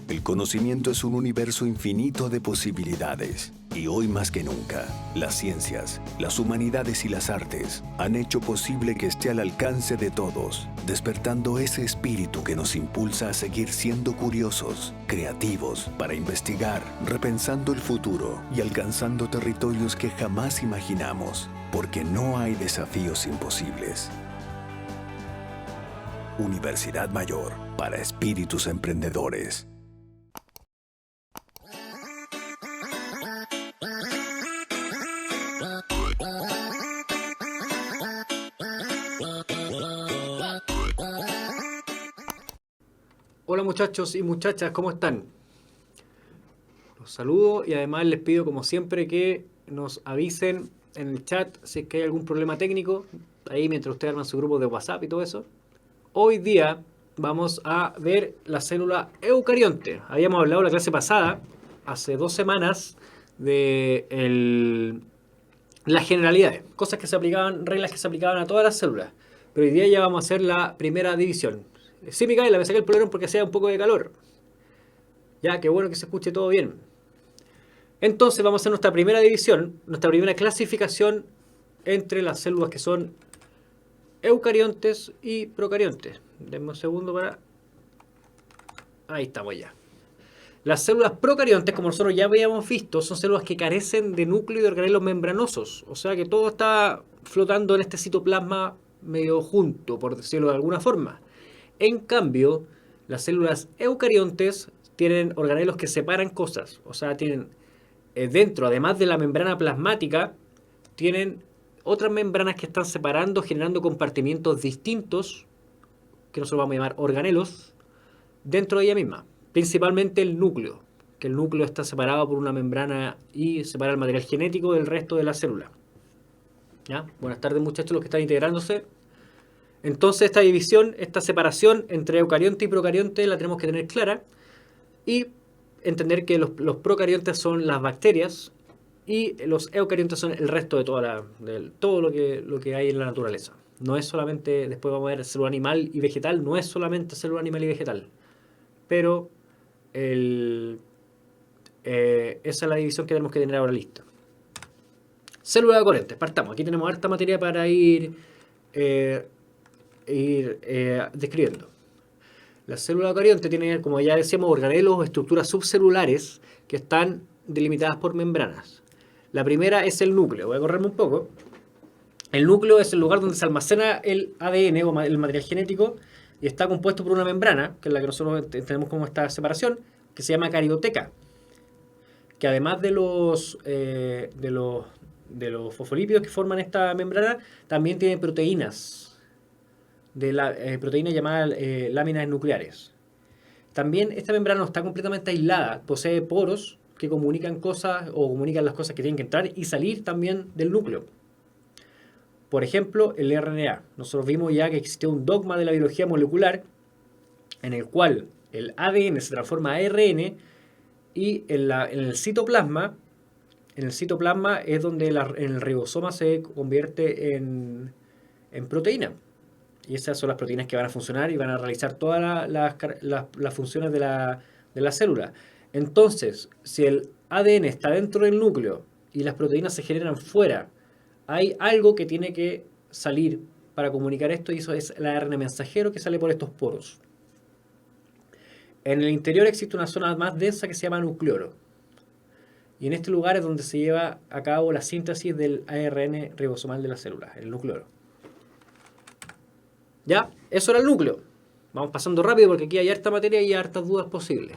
El conocimiento es un universo infinito de posibilidades. Y hoy más que nunca, las ciencias, las humanidades y las artes han hecho posible que esté al alcance de todos, despertando ese espíritu que nos impulsa a seguir siendo curiosos, creativos, para investigar, repensando el futuro y alcanzando territorios que jamás imaginamos, porque no hay desafíos imposibles. Universidad Mayor, para espíritus emprendedores. Hola muchachos y muchachas, ¿cómo están? Los saludo y además les pido como siempre que nos avisen en el chat si es que hay algún problema técnico, ahí mientras ustedes arman su grupo de WhatsApp y todo eso. Hoy día vamos a ver la célula eucarionte. Habíamos hablado la clase pasada, hace 2 semanas, de las generalidades, cosas que se aplicaban, reglas que se aplicaban a todas las células. Pero hoy día ya vamos a hacer la primera división. Sí, Micaela, me saqué el polerón porque hacía un poco de calor. Ya, qué bueno que se escuche todo bien. Entonces vamos a hacer nuestra primera división, nuestra primera clasificación entre las células que son eucariontes y procariontes. Denme un segundo para... Ahí estamos ya. Las células procariontes, como nosotros ya habíamos visto, son células que carecen de núcleo y de organelos membranosos. O sea que todo está flotando en este citoplasma medio junto, por decirlo de alguna forma. En cambio, las células eucariontes tienen organelos que separan cosas. O sea, tienen dentro, además de la membrana plasmática, tienen otras membranas que están separando, generando compartimientos distintos, que nosotros vamos a llamar organelos, dentro de ella misma. Principalmente el núcleo, que el núcleo está separado por una membrana y separa el material genético del resto de la célula. ¿Ya? Buenas tardes muchachos, los que están integrándose. Entonces esta división, esta separación entre eucarionte y procarionte la tenemos que tener clara y entender que los procariontes son las bacterias y los eucariontes son el resto de todo lo que hay en la naturaleza. No es solamente, después vamos a ver célula animal y vegetal, no es solamente célula animal y vegetal, pero esa es la división que tenemos que tener ahora lista. Célula eucarionte, partamos. Aquí tenemos harta materia para ir describiendo. La célula eucarionte tiene, como ya decíamos, organelos o estructuras subcelulares que están delimitadas por membranas. La primera es el núcleo. Voy a correrme un poco. El núcleo es el lugar donde se almacena el ADN o el material genético y está compuesto por una membrana, que es la que nosotros entendemos como esta separación, que se llama carioteca, que además de los fosfolípidos que forman esta membrana, también tiene proteínas proteínas llamadas láminas nucleares. También esta membrana no está completamente aislada, posee poros que comunican cosas o comunican las cosas que tienen que entrar y salir también del núcleo. Por ejemplo, el RNA. Nosotros vimos ya que existió un dogma de la biología molecular en el cual el ADN se transforma a ARN y en el citoplasma es donde en el ribosoma se convierte en proteína. Y esas son las proteínas que van a funcionar y van a realizar todas las funciones de la célula. Entonces, si el ADN está dentro del núcleo y las proteínas se generan fuera, hay algo que tiene que salir para comunicar esto y eso es el ARN mensajero que sale por estos poros. En el interior existe una zona más densa que se llama nucleolo. Y en este lugar es donde se lleva a cabo la síntesis del ARN ribosomal de la célula, el nucleolo. ¿Ya? Eso era el núcleo. Vamos pasando rápido porque aquí hay harta materia y hartas dudas posibles.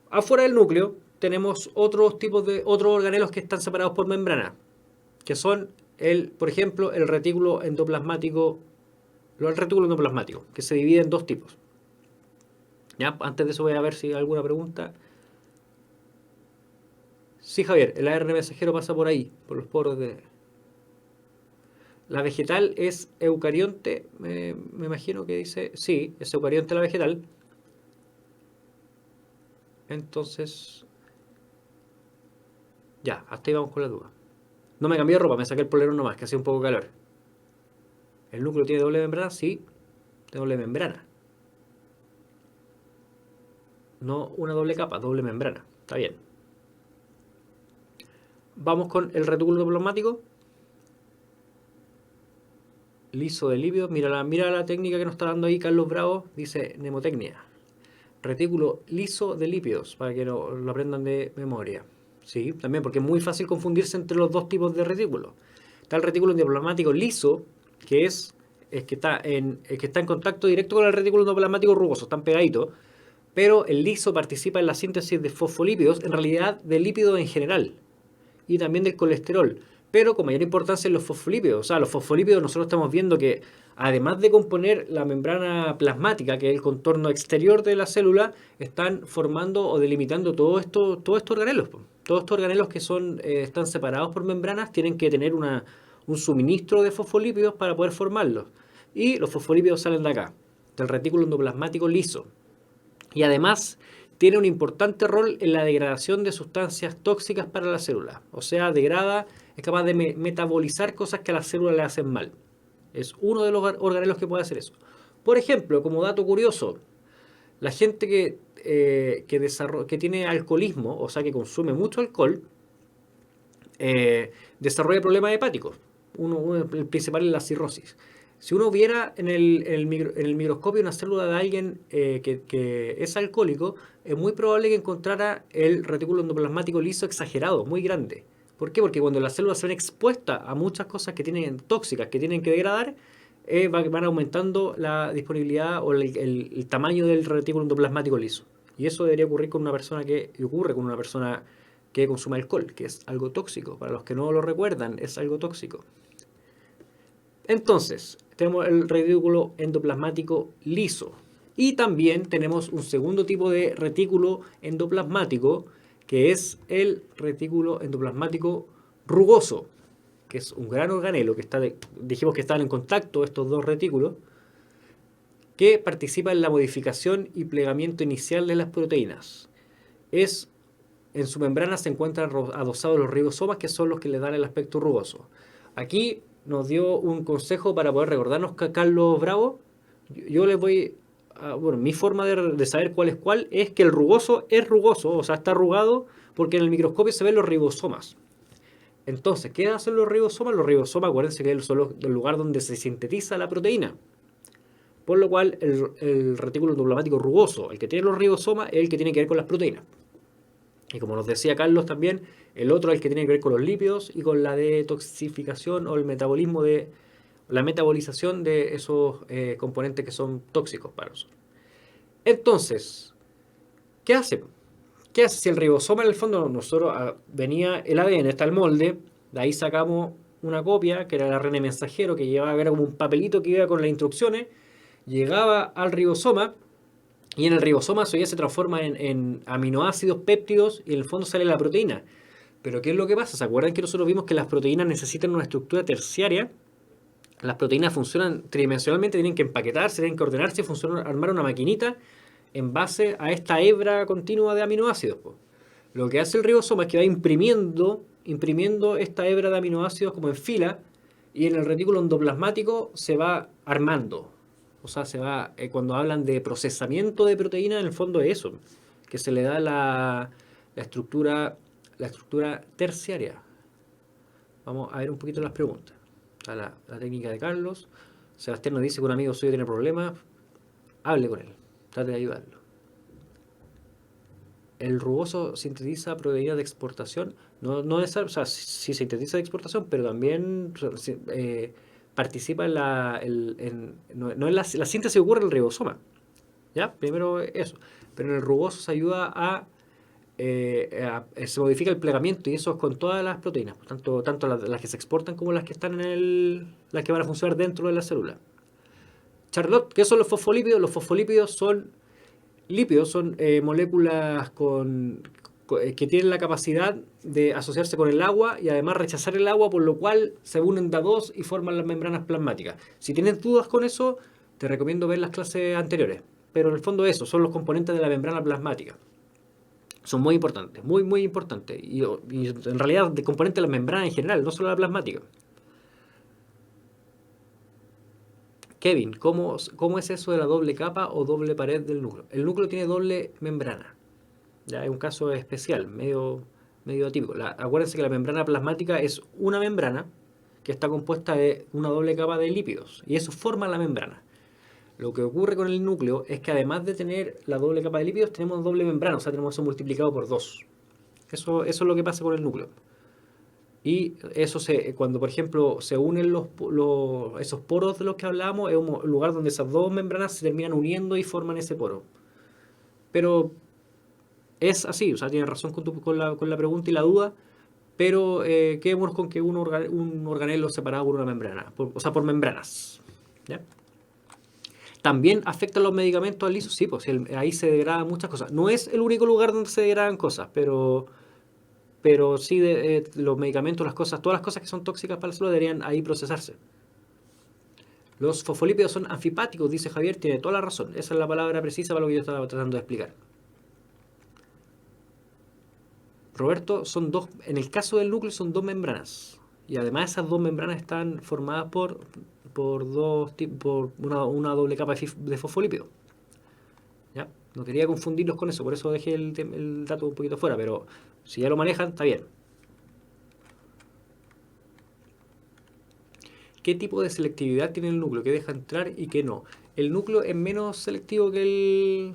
Afuera del núcleo tenemos otros organelos que están separados por membrana, que son, por ejemplo, el retículo endoplasmático, que se divide en dos tipos. ¿Ya? Antes de eso voy a ver si hay alguna pregunta. Sí, Javier, el ARN mensajero pasa por ahí, por los poros de... La vegetal es eucarionte, me imagino que dice, sí, es eucarionte la vegetal. Entonces, ya, hasta ahí vamos con la duda. No me cambié de ropa, me saqué el polerón nomás, que hacía un poco calor. ¿El núcleo tiene doble membrana? Sí, tiene doble membrana. no una doble capa, doble membrana. Está bien. Vamos con el retículo endoplasmático. Liso de lípidos. Mira la técnica que nos está dando ahí Carlos Bravo. Dice mnemotecnia. Retículo liso de lípidos, para que lo aprendan de memoria. Sí, también porque es muy fácil confundirse entre los dos tipos de retículos. Está el retículo endoplasmático liso, que es que está en contacto directo con el retículo endoplasmático rugoso, están pegaditos, pero el liso participa en la síntesis de fosfolípidos, en realidad de lípidos en general, y también del colesterol, pero con mayor importancia en los fosfolípidos. O sea, los fosfolípidos nosotros estamos viendo que además de componer la membrana plasmática, que es el contorno exterior de la célula, están formando o delimitando todos estos organelos. Todos estos organelos que están separados por membranas tienen que tener un suministro de fosfolípidos para poder formarlos. Y los fosfolípidos salen de acá, del retículo endoplasmático liso. Y además tiene un importante rol en la degradación de sustancias tóxicas para la célula. O sea, es capaz de metabolizar cosas que a la célula le hacen mal. Es uno de los organelos que puede hacer eso. Por ejemplo, como dato curioso, la gente que tiene alcoholismo, o sea, que consume mucho alcohol, desarrolla problemas hepáticos. El principal es la cirrosis. Si uno viera en el microscopio una célula de alguien que es alcohólico, es muy probable que encontrara el retículo endoplasmático liso exagerado, muy grande. ¿Por qué? Porque cuando las células se ven expuestas a muchas cosas que tienen tóxicas, que tienen que degradar, van aumentando la disponibilidad o el tamaño del retículo endoplasmático liso. Y eso debería ocurrir con una persona que consume alcohol, que es algo tóxico. Para los que no lo recuerdan, es algo tóxico. Entonces, tenemos el retículo endoplasmático liso. Y también tenemos un segundo tipo de retículo endoplasmático, que es el retículo endoplasmático rugoso, que es un gran organelo dijimos que están en contacto estos dos retículos, que participa en la modificación y plegamiento inicial de las proteínas. En su membrana se encuentran adosados los ribosomas, que son los que le dan el aspecto rugoso. Aquí nos dio un consejo para poder recordarnos que Carlos Bravo. Yo les voy mi forma de saber cuál es cuál es que el rugoso es rugoso, o sea, está arrugado porque en el microscopio se ven los ribosomas. Entonces, ¿qué hacen los ribosomas? Los ribosomas, acuérdense que son el lugar donde se sintetiza la proteína. Por lo cual, el retículo endoplasmático rugoso, el que tiene los ribosomas, es el que tiene que ver con las proteínas. Y como nos decía Carlos también, el otro es el que tiene que ver con los lípidos y con la detoxificación o el metabolismo la metabolización de esos componentes que son tóxicos para nosotros. Entonces, ¿qué hace? ¿Qué hace? Si el ribosoma en el fondo venía el ADN, está el molde, de ahí sacamos una copia, que era el ARN mensajero, que era como un papelito que iba con las instrucciones, llegaba al ribosoma, y en el ribosoma eso ya se transforma en aminoácidos, péptidos, y en el fondo sale la proteína. Pero ¿qué es lo que pasa? ¿Se acuerdan que nosotros vimos que las proteínas necesitan una estructura terciaria? Las proteínas funcionan tridimensionalmente, tienen que empaquetarse, tienen que ordenarse, armar una maquinita en base a esta hebra continua de aminoácidos. Lo que hace el ribosoma es que va imprimiendo esta hebra de aminoácidos como en fila, y en el retículo endoplasmático se va armando. O sea, cuando hablan de procesamiento de proteína, en el fondo es eso, que se le da la estructura terciaria. Vamos a ver un poquito las preguntas. Está la técnica de Carlos. Sebastián nos dice que un amigo suyo tiene problemas. Hable con él. Trate de ayudarlo. El rugoso sintetiza proteínas de exportación. No es, o sea, sí sintetiza de exportación, pero también participa en la síntesis ocurre en el ribosoma. ¿Ya? Primero eso. Pero en el rugoso se ayuda se modifica el plegamiento, y eso es con todas las proteínas, tanto las que se exportan como las que están las que van a funcionar dentro de la célula. Charlotte, ¿qué son los fosfolípidos? Los fosfolípidos son lípidos, son moléculas que tienen la capacidad de asociarse con el agua y además rechazar el agua, por lo cual se unen de a dos y forman las membranas plasmáticas. Si tienes dudas con eso, te recomiendo ver las clases anteriores. Pero en el fondo eso, son los componentes de la membrana plasmática. Son muy importantes, muy, muy importantes. Y en realidad de componentes de la membrana en general, no solo la plasmática. Kevin, ¿cómo es eso de la doble capa o doble pared del núcleo? El núcleo tiene doble membrana. Ya es un caso especial, medio atípico. Acuérdense que la membrana plasmática es una membrana que está compuesta de una doble capa de lípidos y eso forma la membrana. Lo que ocurre con el núcleo es que además de tener la doble capa de lípidos, tenemos doble membrana, o sea, tenemos eso multiplicado por 2. Eso es lo que pasa con el núcleo. Y eso cuando, por ejemplo, se unen esos poros de los que hablábamos, es un lugar donde esas dos membranas se terminan uniendo y forman ese poro. Pero es así, o sea, tienes razón con la pregunta y la duda, pero quedémonos con que un organelo separado por una membrana, o sea, por membranas. ¿Ya? También afectan los medicamentos al liso, sí, pues ahí se degradan muchas cosas. No es el único lugar donde se degradan cosas, pero sí los medicamentos, todas las cosas que son tóxicas para la salud deberían ahí procesarse. Los fosfolípidos son anfipáticos, dice Javier, tiene toda la razón. Esa es la palabra precisa para lo que yo estaba tratando de explicar. Roberto, en el caso del núcleo son dos membranas. Y además esas dos membranas están formadas por una doble capa de fosfolípido. ¿Ya? No quería confundirlos con eso, por eso dejé el dato un poquito fuera, pero si ya lo manejan, está bien. ¿Qué tipo de selectividad tiene el núcleo? ¿Qué deja entrar y qué no? El núcleo es menos selectivo que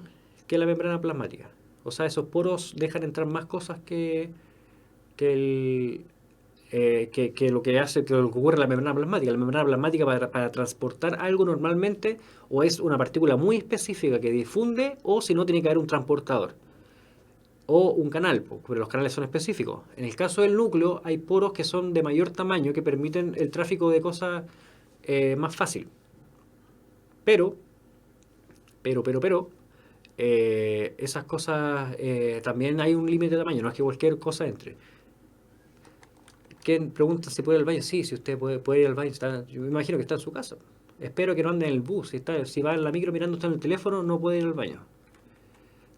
la membrana plasmática. O sea, esos poros dejan entrar más cosas que lo que ocurre en la membrana plasmática. La membrana plasmática para transportar algo normalmente o es una partícula muy específica que difunde o si no tiene que haber un transportador o un canal, porque los canales son específicos. En el caso del núcleo hay poros que son de mayor tamaño que permiten el tráfico de cosas más fácil. Pero esas cosas también hay un límite de tamaño, no es que cualquier cosa entre. ¿Quién pregunta si puede ir al baño? Sí, si usted puede ir al baño, yo me imagino que está en su casa. Espero que no ande en el bus, si va en la micro mirando, está en el teléfono, no puede ir al baño.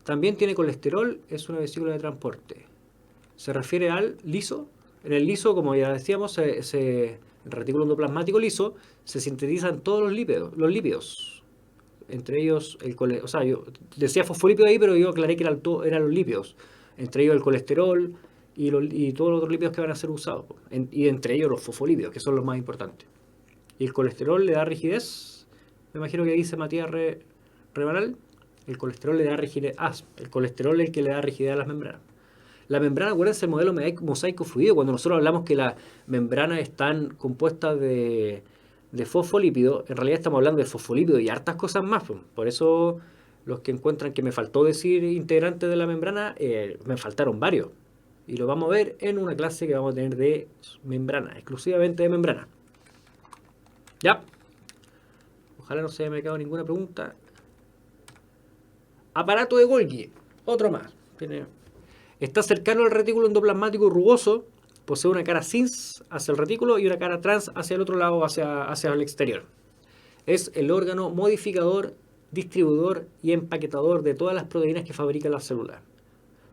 También tiene colesterol, es una vesícula de transporte. Se refiere al liso. En el liso, como ya decíamos, el retículo endoplasmático liso, se sintetizan todos los lípidos. Entre ellos, o sea, yo decía fosfolípido ahí, pero yo aclaré que eran los lípidos. Entre ellos el colesterol y todos los otros lípidos que van a ser usados. Y entre ellos los fosfolípidos, que son los más importantes. Y el colesterol le da rigidez. Me imagino que dice Matías Rebanal. El colesterol le da rigidez. El colesterol es el que le da rigidez a las membranas. La membrana, acuérdense el modelo mosaico fluido, cuando nosotros hablamos que las membranas están compuestas de fosfolípidos, en realidad estamos hablando de fosfolípidos y hartas cosas más. Por eso los que encuentran que me faltó decir integrantes de la membrana, me faltaron varios. Y lo vamos a ver en una clase que vamos a tener de membrana, exclusivamente de membrana. ¿Ya? Ojalá no se me haya quedado ninguna pregunta. Aparato de Golgi, otro más. Está cercano al retículo endoplasmático rugoso, posee una cara cis hacia el retículo y una cara trans hacia el otro lado, hacia el exterior. Es el órgano modificador, distribuidor y empaquetador de todas las proteínas que fabrican las células,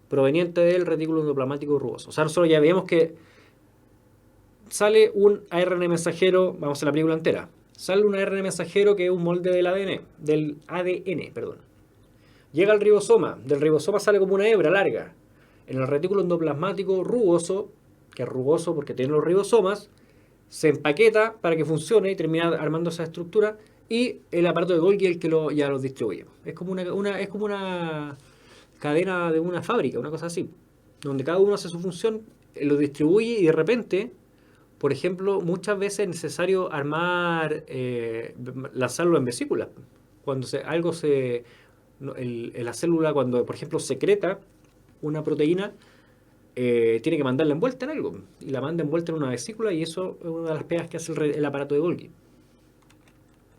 proveniente del retículo endoplasmático rugoso. O sea, nosotros ya vemos que sale un ARN mensajero, vamos a la película entera, sale un ARN mensajero que es un molde del ADN, perdón. Llega al ribosoma, del ribosoma sale como una hebra larga. En el retículo endoplasmático rugoso, que es rugoso porque tiene los ribosomas, se empaqueta para que funcione y termina armando esa estructura, y el aparato de Golgi es el que ya los distribuye. Es como una cadena de una fábrica, una cosa así, donde cada uno hace su función, lo distribuye y de repente, por ejemplo, muchas veces es necesario armar, lanzarlo en vesículas. Cuando la célula, cuando por ejemplo secreta una proteína, tiene que mandarla envuelta en algo y la manda envuelta en una vesícula, y eso es una de las pegas que hace el aparato de Golgi.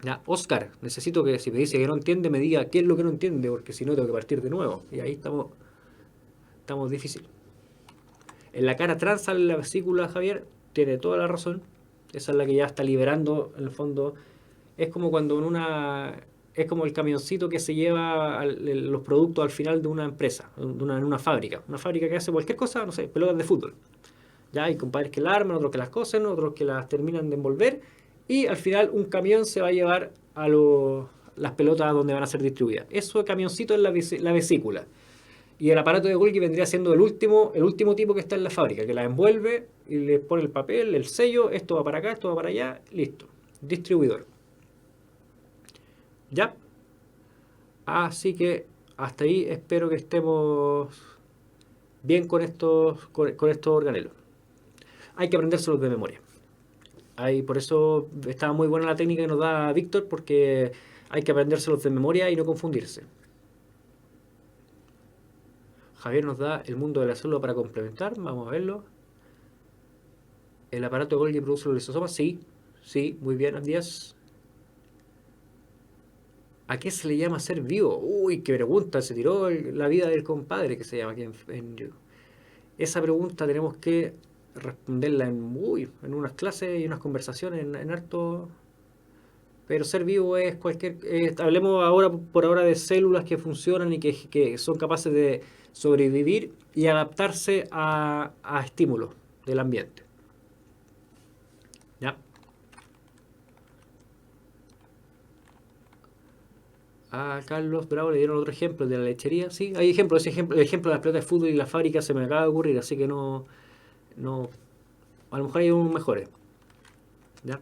Ya, Oscar, necesito que si me dice que no entiende me diga qué es lo que no entiende, porque si no tengo que partir de nuevo y ahí estamos difícil. En la cara trans sale la vesícula, Javier, tiene toda la razón. Esa es la que ya está liberando, en el fondo. Es como cuando es como el camioncito que se lleva los productos al final de una empresa, en una fábrica. Una fábrica que hace cualquier cosa, no sé, pelotas de fútbol. Ya hay compadres que la arman, otros que las cosen, otros que las terminan de envolver. Y al final un camión se va a llevar las pelotas donde van a ser distribuidas. Eso camioncito es la vesícula. Y el aparato de Golgi vendría siendo el último tipo que está en la fábrica, que la envuelve y le pone el papel, el sello, esto va para acá, esto va para allá, listo. Distribuidor. ¿Ya? Así que hasta ahí espero que estemos bien con estos organelos. Hay que aprendérselos de memoria. Por eso estaba muy buena la técnica que nos da Víctor, porque hay que aprendérselos de memoria y no confundirse. Javier nos da el mundo de la célula para complementar. Vamos a verlo. ¿El aparato de Golgi produce los lisosomas? Sí, sí, muy bien, Díaz. ¿A qué se le llama ser vivo? Uy, qué pregunta, se tiró la vida del compadre que se llama aquí en YouTube. Esa pregunta tenemos que responderla en unas clases y unas conversaciones en harto. Pero ser vivo es cualquier... hablemos ahora por ahora de células que funcionan y que son capaces de sobrevivir y adaptarse a estímulos del ambiente. ¿Ya? A Carlos Bravo le dieron otro ejemplo, el de la lechería. Sí, hay ejemplos. El ejemplo de las pelotas de fútbol y la fábrica se me acaba de ocurrir, así que no... A lo mejor hay unos mejores. ¿Ya?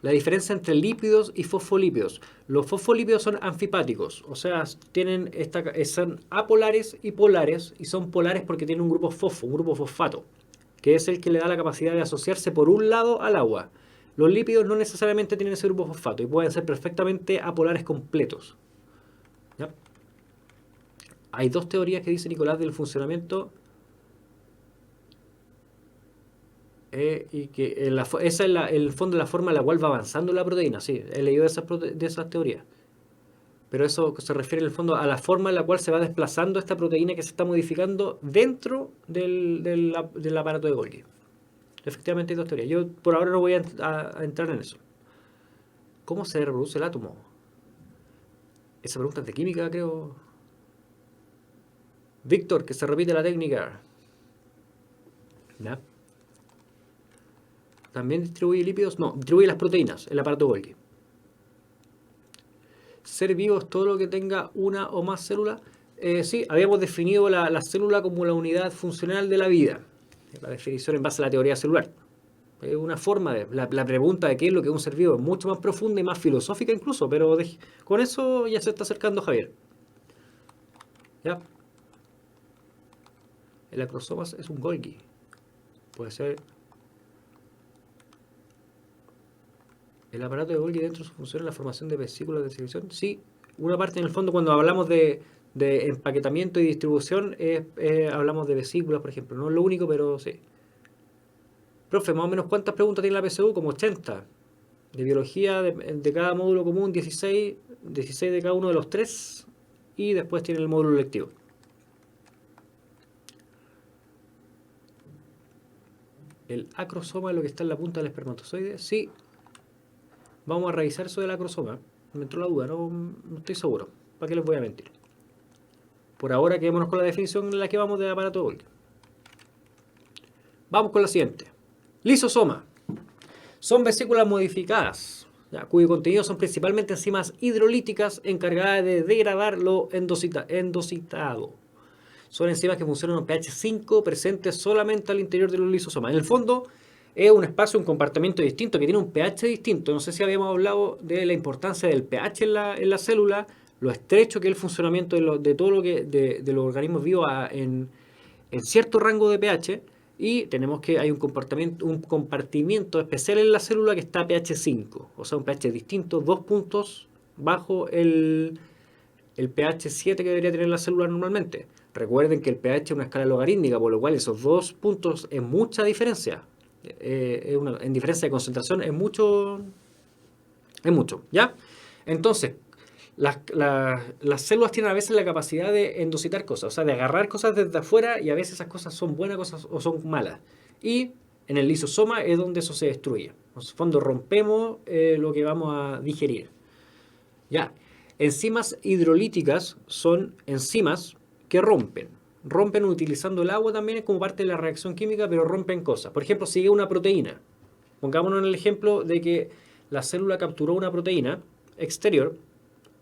La diferencia entre lípidos y fosfolípidos. Los fosfolípidos son anfipáticos, o sea, son apolares y polares, y son polares porque tienen un grupo fosfato, que es el que le da la capacidad de asociarse por un lado al agua. Los lípidos no necesariamente tienen ese grupo fosfato y pueden ser perfectamente apolares completos. ¿Ya? Hay dos teorías que dice Nicolás del funcionamiento y que esa es el fondo, la forma en la cual va avanzando la proteína. Sí, he leído de esas teorías. Pero eso se refiere en el fondo a la forma en la cual se va desplazando esta proteína que se está modificando dentro del aparato de Golgi. Efectivamente hay dos teorías. Yo por ahora no voy a entrar en eso. ¿Cómo se reproduce el átomo? Esa pregunta es de química, creo. Víctor, que se repite la técnica. ¿Ya? ¿También distribuye lípidos? No, distribuye las proteínas, el aparato Golgi. ¿Ser vivo es todo lo que tenga una o más células? Sí, habíamos definido la célula como la unidad funcional de la vida. La definición en base a la teoría celular. Es una forma de... La pregunta de qué es lo que es un ser vivo es mucho más profunda y más filosófica incluso, pero con eso ya se está acercando Javier. ¿Ya? El acrosomas es un Golgi. Puede ser... ¿El aparato de Golgi dentro de su función es la formación de vesículas de secreción? Sí, una parte en el fondo cuando hablamos de empaquetamiento y distribución hablamos de vesículas, por ejemplo. No es lo único, pero sí. Profe, más o menos ¿cuántas preguntas tiene la PSU? Como 80. De biología, de cada módulo común, 16 de cada uno de los tres. Y después tiene el módulo lectivo. ¿El acrosoma es lo que está en la punta del espermatozoide? Sí. Vamos a revisar eso del acrosoma. Me entró la duda, no estoy seguro. ¿Para qué les voy a mentir? Por ahora quedémonos con la definición en la que vamos del aparato de Golgi. Vamos con la siguiente. Lisosoma. Son vesículas modificadas, cuyo contenido son principalmente enzimas hidrolíticas encargadas de degradar lo endocitado. Son enzimas que funcionan en pH 5 presentes solamente al interior de los lisosomas. En el fondo es un espacio, un compartimiento distinto que tiene un pH distinto. No sé si habíamos hablado de la importancia del pH en la célula, lo estrecho que es el funcionamiento de todo lo que de los organismos vivos en cierto rango de pH. Y tenemos que hay un compartimiento especial en la célula que está a pH 5, o sea un pH distinto, 2 puntos bajo el pH 7 que debería tener la célula normalmente. Recuerden que el pH es una escala logarítmica, por lo cual esos 2 puntos es mucha diferencia. En diferencia de concentración es mucho, ¿ya? Entonces, las células tienen a veces la capacidad de endocitar cosas, o sea, de agarrar cosas desde afuera, y a veces esas cosas son buenas cosas o son malas. Y en el lisosoma es donde eso se destruye. En el fondo rompemos lo que vamos a digerir. Ya, enzimas hidrolíticas son enzimas que rompen utilizando el agua también como parte de la reacción química, pero rompen cosas. Por ejemplo, sigue una proteína. Pongámonos en el ejemplo de que la célula capturó una proteína exterior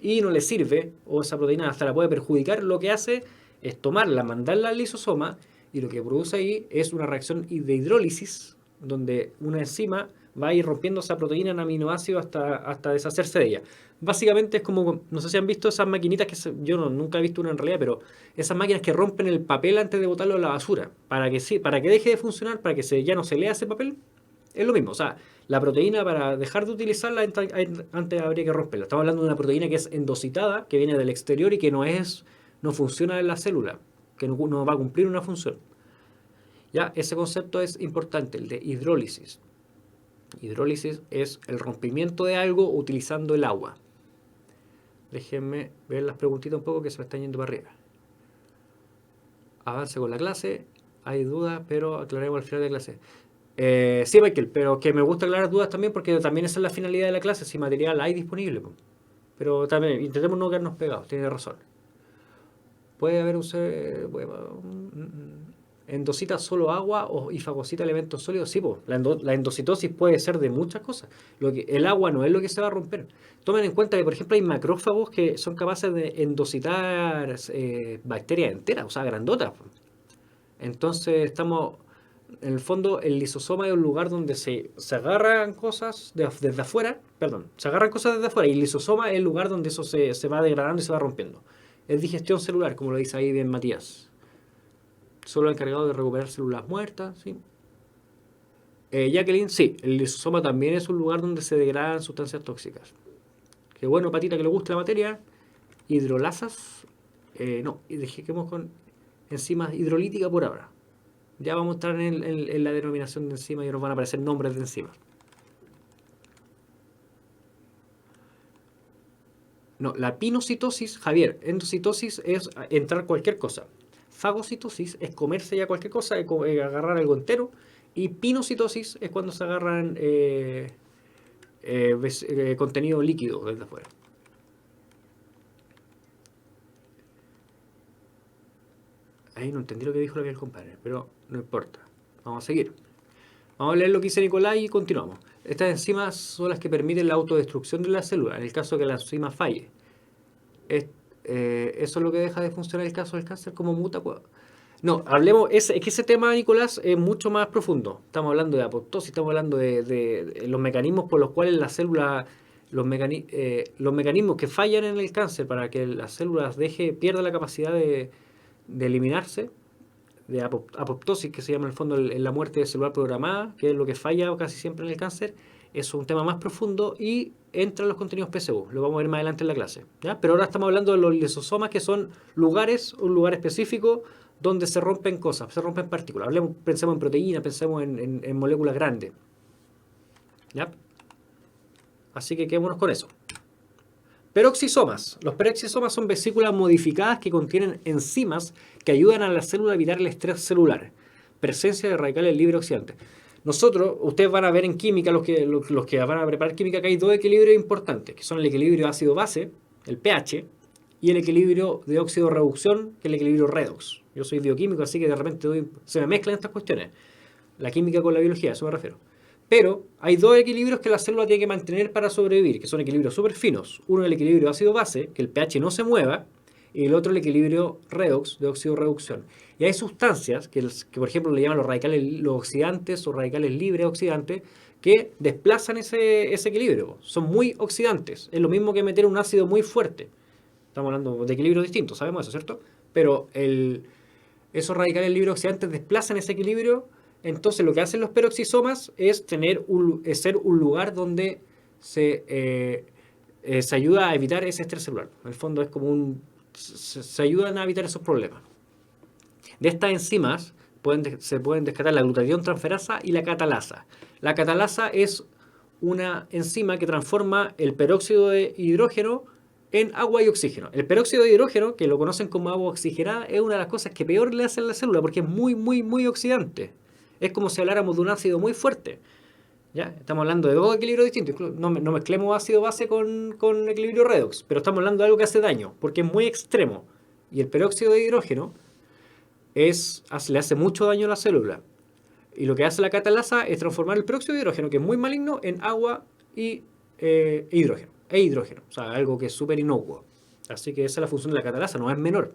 y no le sirve, o esa proteína hasta la puede perjudicar, lo que hace es tomarla, mandarla al lisosoma, y lo que produce ahí es una reacción de hidrólisis, donde una enzima va a ir rompiendo esa proteína en aminoácidos hasta deshacerse de ella. Básicamente es como, no sé si han visto esas maquinitas yo nunca he visto una en realidad, pero esas máquinas que rompen el papel antes de botarlo a la basura, para que deje de funcionar, para que ya no se lea ese papel, es lo mismo. O sea, la proteína, para dejar de utilizarla, antes habría que romperla. Estamos hablando de una proteína que es endocitada, que viene del exterior y que no funciona en la célula, que no va a cumplir una función. Ya, ese concepto es importante, el de hidrólisis. Hidrólisis es el rompimiento de algo utilizando el agua. Déjenme ver las preguntitas un poco que se me están yendo para arriba. Avance con la clase. Hay dudas, pero aclaremos al final de la clase. Sí, Michael, pero que me gusta aclarar dudas también, porque también esa es la finalidad de la clase, si material hay disponible. Pero también intentemos no quedarnos pegados, tiene razón. Puede haber endosita solo agua y fagocita elementos sólidos. Sí, la endocitosis puede ser de muchas cosas. El agua no es lo que se va a romper. Tomen en cuenta que, por ejemplo, hay macrófagos que son capaces de endocitar bacterias enteras, o sea, grandotas. Entonces, en el fondo, el lisosoma es un lugar donde se agarran cosas desde afuera, y el lisosoma es el lugar donde eso se va degradando y se va rompiendo. Es digestión celular, como lo dice ahí bien Matías. Solo encargado de recuperar células muertas, ¿sí? Jacqueline, sí, el lisosoma también es un lugar donde se degradan sustancias tóxicas. Qué bueno, Patita, que le guste la materia. Hidrolasas, no, y dejemos con enzimas hidrolíticas por ahora. Ya vamos a entrar en la denominación de enzimas y nos van a aparecer nombres de enzimas. No, la pinocitosis, Javier, endocitosis es entrar cualquier cosa. Fagocitosis es comerse ya cualquier cosa, agarrar algo entero. Y pinocitosis es cuando se agarran contenido líquido desde afuera. Ahí no entendí lo que dijo el compadre, pero no importa. Vamos a seguir. Vamos a leer lo que dice Nicolás y continuamos. Estas enzimas son las que permiten la autodestrucción de la célula, en el caso de que la enzima falle. Eso es lo que deja de funcionar el caso del cáncer como muta. No, es que ese tema, Nicolás, es mucho más profundo. Estamos hablando de apoptosis, estamos hablando de los mecanismos por los cuales la célula, los mecanismos que fallan en el cáncer para que las células pierda la capacidad de eliminarse, de apoptosis, que se llama en el fondo la muerte celular programada, que es lo que falla casi siempre en el cáncer. Es un tema más profundo y entra en los contenidos PSU. Lo vamos a ver más adelante en la clase, ¿ya? Pero ahora estamos hablando de los lisosomas, que son un lugar específico donde se rompen cosas, se rompen partículas. Pensemos en proteínas, pensemos en moléculas grandes, ¿ya? Así que quedémonos con eso. Peroxisomas. Los peroxisomas son vesículas modificadas que contienen enzimas que ayudan a la célula a evitar el estrés celular. Presencia de radicales libres oxidantes. Ustedes van a ver en química, los que van a preparar química, que hay dos equilibrios importantes, que son el equilibrio ácido-base, el pH, y el equilibrio de óxido-reducción, que es el equilibrio redox. Yo soy bioquímico, así que de repente se me mezclan estas cuestiones. La química con la biología, a eso me refiero. Pero hay dos equilibrios que la célula tiene que mantener para sobrevivir, que son equilibrios súper finos. Uno es el equilibrio ácido-base, que el pH no se mueva, y el otro el equilibrio redox, de óxido-reducción. Y hay sustancias que por ejemplo le llaman los oxidantes o radicales libres oxidantes, que desplazan ese equilibrio. Son muy oxidantes. Es lo mismo que meter un ácido muy fuerte. Estamos hablando de equilibrios distintos, sabemos eso, ¿cierto? Pero esos radicales libres oxidantes desplazan ese equilibrio. Entonces lo que hacen los peroxisomas es ser un lugar donde se ayuda a evitar ese estrés celular. En el fondo es como se ayudan a evitar esos problemas. De estas enzimas se pueden descartar la glutatión transferasa y la catalasa. La catalasa es una enzima que transforma el peróxido de hidrógeno en agua y oxígeno. El peróxido de hidrógeno, que lo conocen como agua oxigenada, es una de las cosas que peor le hace a la célula porque es muy, muy, muy oxidante. Es como si habláramos de un ácido muy fuerte. ¿Ya? Estamos hablando de dos equilibrios distintos. No mezclemos ácido base con equilibrio redox, pero estamos hablando de algo que hace daño, porque es muy extremo. Y el peróxido de hidrógeno le hace mucho daño a la célula. Y lo que hace la catalasa es transformar el peróxido de hidrógeno, que es muy maligno, en agua y hidrógeno, o sea, algo que es súper inocuo. Así que esa es la función de la catalasa, no es menor.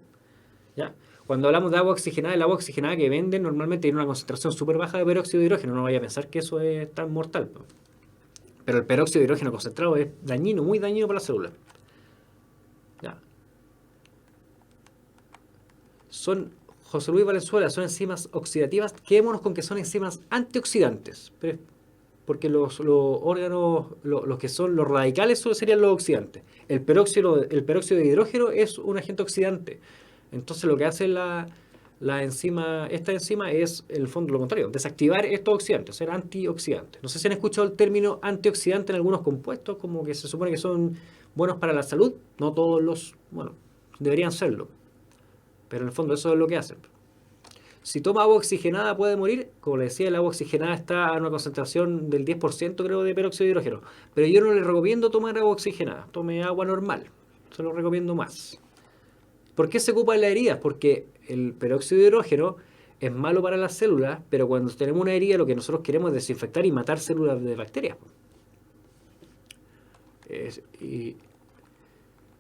¿Ya? Cuando hablamos de agua oxigenada, el agua oxigenada que venden normalmente tiene una concentración súper baja de peróxido de hidrógeno, no vaya a pensar que eso es tan mortal. Pero el peróxido de hidrógeno concentrado es dañino, muy dañino para la célula. ¿Ya? José Luis Valenzuela, son enzimas oxidativas. Quedémonos con que son enzimas antioxidantes. Porque los órganos, los que son los radicales serían los oxidantes. El peróxido de hidrógeno es un agente oxidante. Entonces lo que hace esta enzima es, en el fondo, lo contrario, desactivar estos oxidantes, ser antioxidante. No sé si han escuchado el término antioxidante en algunos compuestos, como que se supone que son buenos para la salud. No todos bueno, deberían serlo. Pero en el fondo eso es lo que hacen. Si toma agua oxigenada puede morir. Como le decía, el agua oxigenada está a una concentración del 10% creo de peróxido de hidrógeno. Pero yo no le recomiendo tomar agua oxigenada. Tome agua normal. Se lo recomiendo más. ¿Por qué se ocupa en las heridas? Porque el peróxido de hidrógeno es malo para las células, pero cuando tenemos una herida lo que nosotros queremos es desinfectar y matar células de bacterias.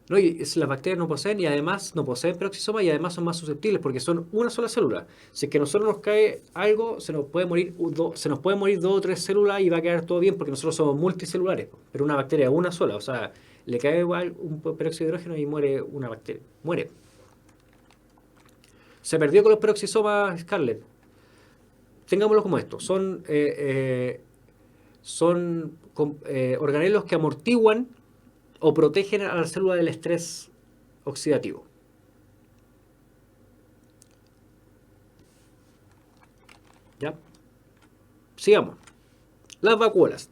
Las bacterias no poseen peroxisoma y además son más susceptibles porque son una sola célula. Si es que a nosotros nos cae algo, se nos pueden morir dos o tres células y va a quedar todo bien porque nosotros somos multicelulares. Pero una bacteria una sola, o sea, le cae igual un peróxido de hidrógeno y muere una bacteria. Muere. Se perdió con los peroxisomas Scarlett. Tengámoslo como esto. Son organelos que amortiguan o protegen a la célula del estrés oxidativo. ¿Ya? Sigamos. Las vacuolas.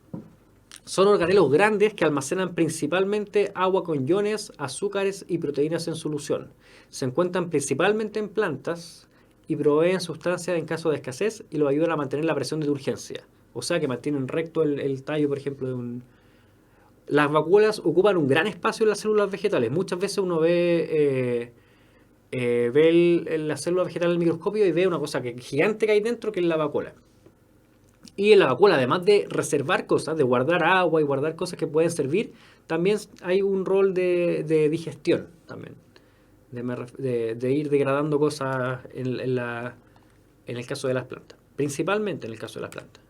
Son organelos grandes que almacenan principalmente agua con iones, azúcares y proteínas en solución. Se encuentran principalmente en plantas y proveen sustancias en caso de escasez y los ayudan a mantener la presión de urgencia. O sea que mantienen recto el tallo, por ejemplo, de un... Las vacuolas ocupan un gran espacio en las células vegetales. Muchas veces uno ve la célula vegetal en el microscopio y ve una cosa gigante que hay dentro, que es la vacuola. Y en la vacuola, además de reservar cosas, de guardar agua y guardar cosas que pueden servir, también hay un rol de digestión también. De ir degradando cosas en el caso de las plantas. Principalmente en el caso de las plantas.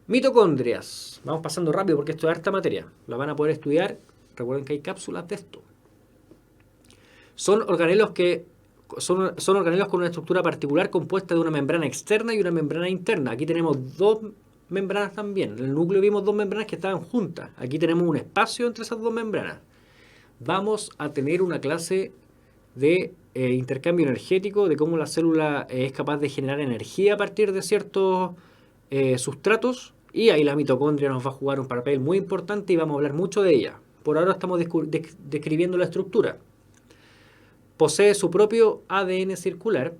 Mitocondrias. Vamos pasando rápido porque esto es harta materia. La van a poder estudiar. Recuerden que hay cápsulas de esto. Son organelos con una estructura particular compuesta de una membrana externa y una membrana interna. Aquí tenemos dos membranas también. En el núcleo vimos dos membranas que estaban juntas. Aquí tenemos un espacio entre esas dos membranas. Vamos a tener una clase de intercambio energético, de cómo la célula es capaz de generar energía a partir de ciertos sustratos. Y ahí la mitocondria nos va a jugar un papel muy importante y vamos a hablar mucho de ella. Por ahora estamos describiendo la estructura. Posee su propio ADN circular,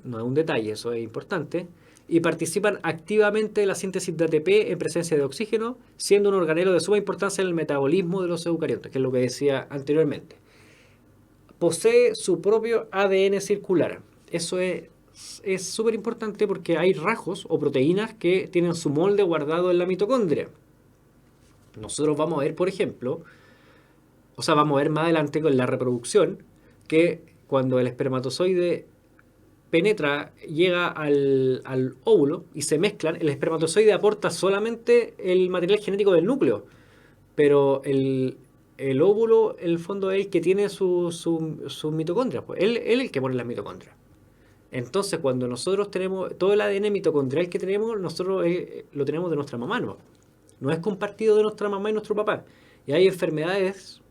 no es un detalle, eso es importante, y participan activamente en la síntesis de ATP en presencia de oxígeno, siendo un organelo de suma importancia en el metabolismo de los eucariotas, que es lo que decía anteriormente. Posee su propio ADN circular. Eso es súper importante porque hay rasgos o proteínas que tienen su molde guardado en la mitocondria. Nosotros vamos a ver, por ejemplo, vamos a ver más adelante con la reproducción, que cuando el espermatozoide llega al óvulo y se mezclan, el espermatozoide aporta solamente el material genético del núcleo, pero el óvulo, en el fondo, es el que tiene sus mitocondrias, pues. Él es el que pone las mitocondrias. Entonces, cuando nosotros tenemos todo el ADN mitocondrial que tenemos, nosotros lo tenemos de nuestra mamá, no es compartido de nuestra mamá y nuestro papá. Y hay enfermedades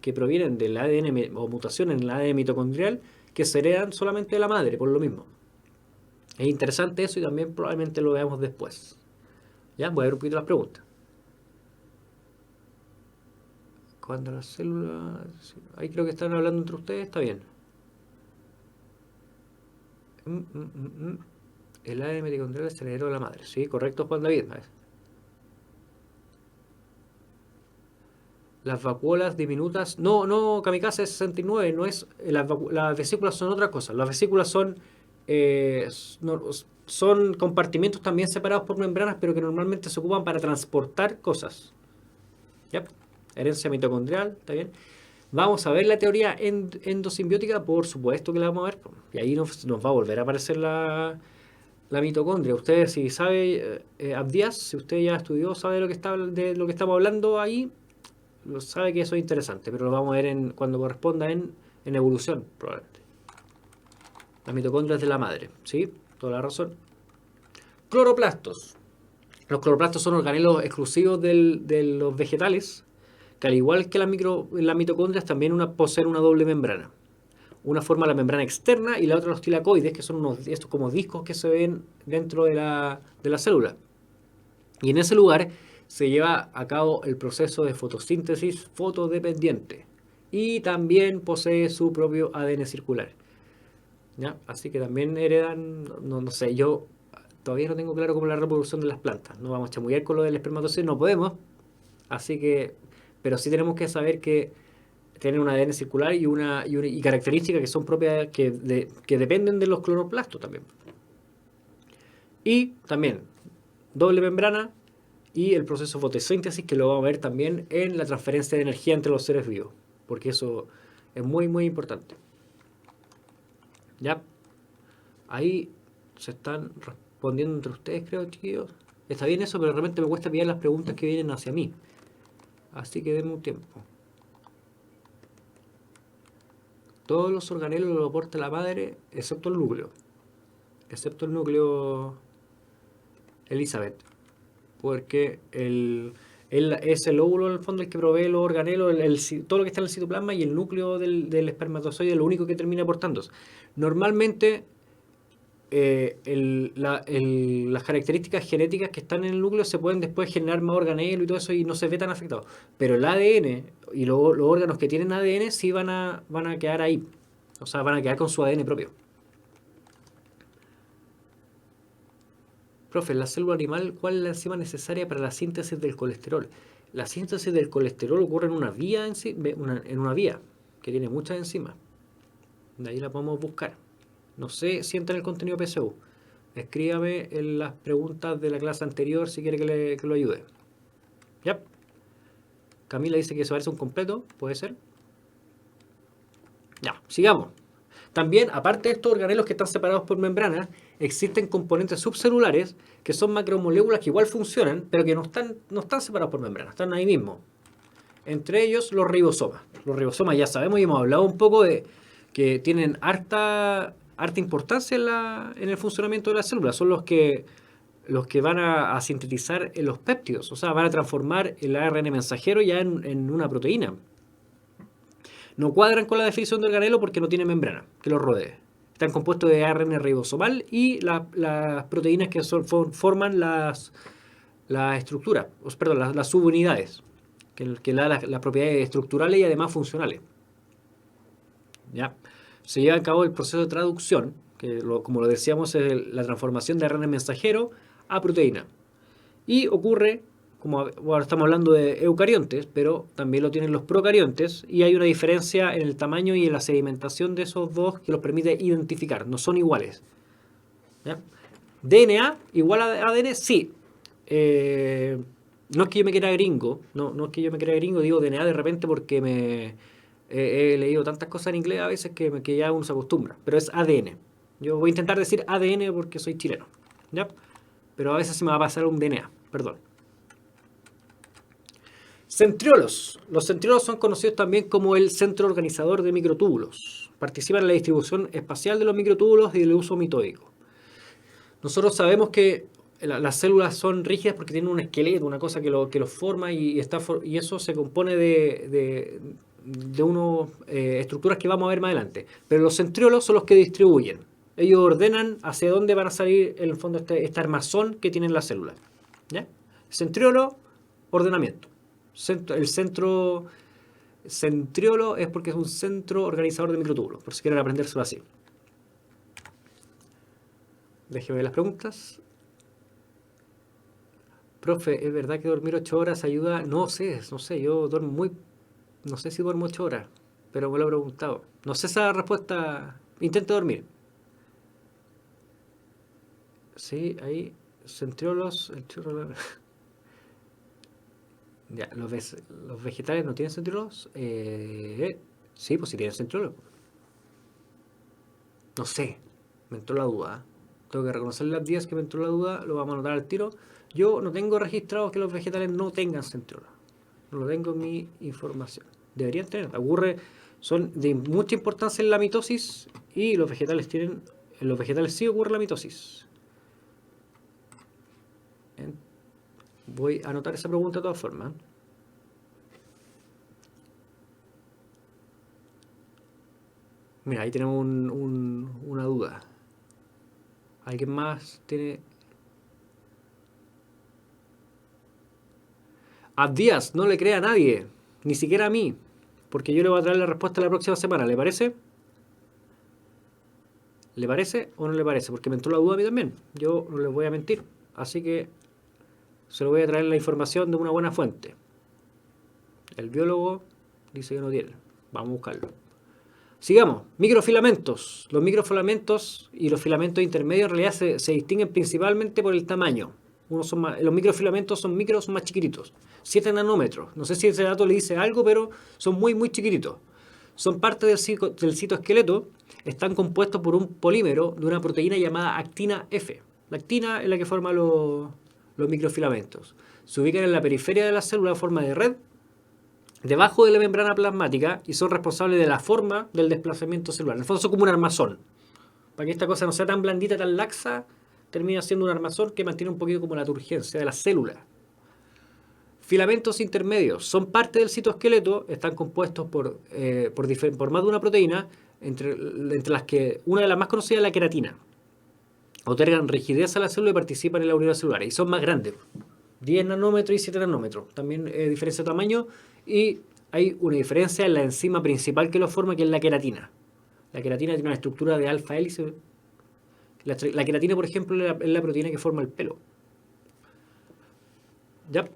que provienen del ADN o mutaciones en el ADN mitocondrial que se heredan solamente de la madre, por lo mismo. Es interesante eso y también probablemente lo veamos después. Ya, voy a ver un poquito las preguntas. Cuando las células... Ahí creo que están hablando entre ustedes, está bien. El ADN mitocondrial se heredó de la madre. Sí, correcto, Juan David. Las vacuolas diminutas... No, Kamikaze 69, no es... Las vesículas son otra cosa. Las vesículas son compartimentos también separados por membranas, pero que normalmente se ocupan para transportar cosas. ¿Ya? Herencia mitocondrial, ¿está bien? Vamos a ver la teoría endosimbiótica, por supuesto que la vamos a ver. Y ahí nos va a volver a aparecer la mitocondria. Usted, si sabe, Abdías, si usted ya estudió, sabe de lo que estamos hablando ahí, sabe que eso es interesante, pero lo vamos a ver cuando corresponda en evolución, probablemente. Las mitocondrias de la madre, ¿sí? Toda la razón. Cloroplastos. Los cloroplastos son organelos exclusivos de los vegetales, que al igual que las mitocondrias también poseen una doble membrana. Una forma la membrana externa y la otra los tilacoides, que son estos como discos que se ven dentro de la célula. Y en ese lugar se lleva a cabo el proceso de fotosíntesis fotodependiente. Y también posee su propio ADN circular. ¿Ya? Así que también heredan, no sé, yo todavía no tengo claro cómo es la reproducción de las plantas. No vamos a chamullar con lo del espermatozoide, no podemos. Así que, pero sí tenemos que saber que tienen un ADN circular y características que son propias, que dependen de los cloroplastos también. Y también doble membrana y el proceso de fotosíntesis, que lo vamos a ver también en la transferencia de energía entre los seres vivos, porque eso es muy, muy importante. ¿Ya? Ahí se están respondiendo entre ustedes, creo, chiquillos. Está bien eso, pero de repente me cuesta pillar las preguntas que vienen hacia mí. Así que denme un tiempo. Todos los organelos los aporta la madre, excepto el núcleo. Excepto el núcleo Elizabeth. Porque es el óvulo, en el fondo, el que provee los organelos, todo lo que está en el citoplasma, y el núcleo del espermatozoide es lo único que termina aportándose. Normalmente, las características genéticas que están en el núcleo se pueden después generar más organelo y todo eso y no se ve tan afectado. Pero el ADN y los órganos que tienen ADN sí van a quedar ahí. O sea, van a quedar con su ADN propio. Profe, la célula animal, ¿cuál es la enzima necesaria para la síntesis del colesterol? La síntesis del colesterol ocurre en una vía, en una vía que tiene muchas enzimas. De ahí la podemos buscar. No sé si entra en el contenido PSU. Escríbame en las preguntas de la clase anterior si quiere que lo ayude. ¿Ya? Camila dice que eso parece un completo. ¿Puede ser? Ya, sigamos. También, aparte de estos organelos que están separados por membranas, existen componentes subcelulares que son macromoléculas que igual funcionan, pero que no están separados por membranas, están ahí mismo. Entre ellos los ribosomas. Los ribosomas ya sabemos y hemos hablado un poco de que tienen harta importancia en el funcionamiento de la célula. Son los que van a sintetizar los péptidos, o sea, van a transformar el ARN mensajero ya en una proteína. No cuadran con la definición de organelo porque no tiene membrana que los rodee. Están compuestos de ARN ribosomal y las proteínas que forman las estructuras, perdón, las subunidades, que le dan las propiedades estructurales y además funcionales. ¿Ya? Se lleva a cabo el proceso de traducción, que como lo decíamos es la transformación de ARN mensajero a proteína. Y ocurre, como ahora estamos hablando de eucariontes, pero también lo tienen los procariontes, y hay una diferencia en el tamaño y en la sedimentación de esos dos que los permite identificar, no son iguales. ¿Ya? DNA igual a ADN, sí. No es que yo me quiera gringo, no es que yo me quiera gringo, digo DNA de repente porque he leído tantas cosas en inglés a veces que ya uno se acostumbra, pero es ADN. Yo voy a intentar decir ADN porque soy chileno, ¿ya? Pero a veces se me va a pasar un DNA, perdón. Centriolos. Los centriolos son conocidos también como el centro organizador de microtúbulos. Participan en la distribución espacial de los microtúbulos y del uso mitódico. Nosotros sabemos que las células son rígidas porque tienen un esqueleto, una cosa que los forma y eso se compone de unas estructuras que vamos a ver más adelante. Pero los centriolos son los que distribuyen. Ellos ordenan hacia dónde van a salir en el fondo este armazón que tienen las células. ¿Ya? Centriolo, ordenamiento. El centriolo es porque es un centro organizador de microtúbulos, por si quieren aprendérselo así. Déjeme ver las preguntas. Profe, ¿es verdad que dormir 8 horas ayuda? No sé, yo duermo no sé si duermo 8 horas, pero me lo he preguntado. No sé esa respuesta. Intento dormir. Sí, ahí, centriolos, Ya, los vegetales no tienen centríolos. Sí, pues sí tienen centríolos. No sé, me entró la duda. Tengo que reconocer las días que me entró la duda, lo vamos a anotar al tiro. Yo no tengo registrado que los vegetales no tengan centríolos. No lo tengo en mi información. Deberían tener. Ocurre, son de mucha importancia en la mitosis y los vegetales tienen. En los vegetales sí ocurre la mitosis. Voy a anotar esa pregunta de todas formas. Mira, ahí tenemos una duda. ¿Alguien más tiene? Abdías, no le crea a nadie, ni siquiera a mí, porque yo le voy a traer la respuesta la próxima semana. ¿Le parece? ¿Le parece o no le parece? Porque me entró la duda a mí también. Yo no les voy a mentir. Así que se lo voy a traer la información de una buena fuente. El biólogo dice que no tiene. Vamos a buscarlo. Sigamos. Microfilamentos. Los microfilamentos y los filamentos intermedios en realidad se distinguen principalmente por el tamaño. Los microfilamentos son más chiquititos. 7 nanómetros. No sé si ese dato le dice algo, pero son muy chiquititos. Son parte del citoesqueleto. Están compuestos por un polímero de una proteína llamada actina F. La actina es la que forma los microfilamentos. Se ubican en la periferia de la célula en forma de red, debajo de la membrana plasmática, y son responsables de la forma del desplazamiento celular. En el fondo son como un armazón. Para que esta cosa no sea tan blandita, tan laxa, termina siendo un armazón que mantiene un poquito como la turgencia de la célula. Filamentos intermedios son parte del citoesqueleto, están compuestos por más de una proteína, entre las que una de las más conocidas es la queratina. Otorgan rigidez a la célula y participan en la unidad celular. Y son más grandes, 10 nanómetros y 7 nanómetros. También diferencia de tamaño, y hay una diferencia en la enzima principal que lo forma, que es la queratina. La queratina tiene una estructura de alfa hélice. La queratina, por ejemplo, es la proteína que forma el pelo. ¿Ya?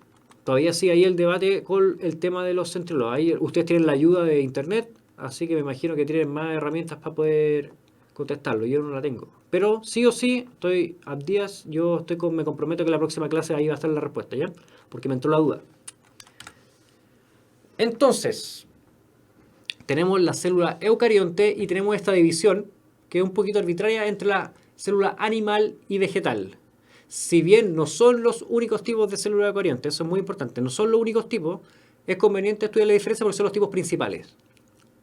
Todavía sigue ahí el debate con el tema de los centríolos. Ahí ustedes tienen la ayuda de internet, así que me imagino que tienen más herramientas para poder contestarlo. Yo no la tengo. Pero sí o sí, estoy a días, me comprometo que la próxima clase ahí va a estar la respuesta, ¿ya? Porque me entró la duda. Entonces, tenemos la célula eucarionte y tenemos esta división que es un poquito arbitraria entre la célula animal y vegetal. Si bien no son los únicos tipos de célula eucarionte, eso es muy importante, no son los únicos tipos, es conveniente estudiar la diferencia porque son los tipos principales.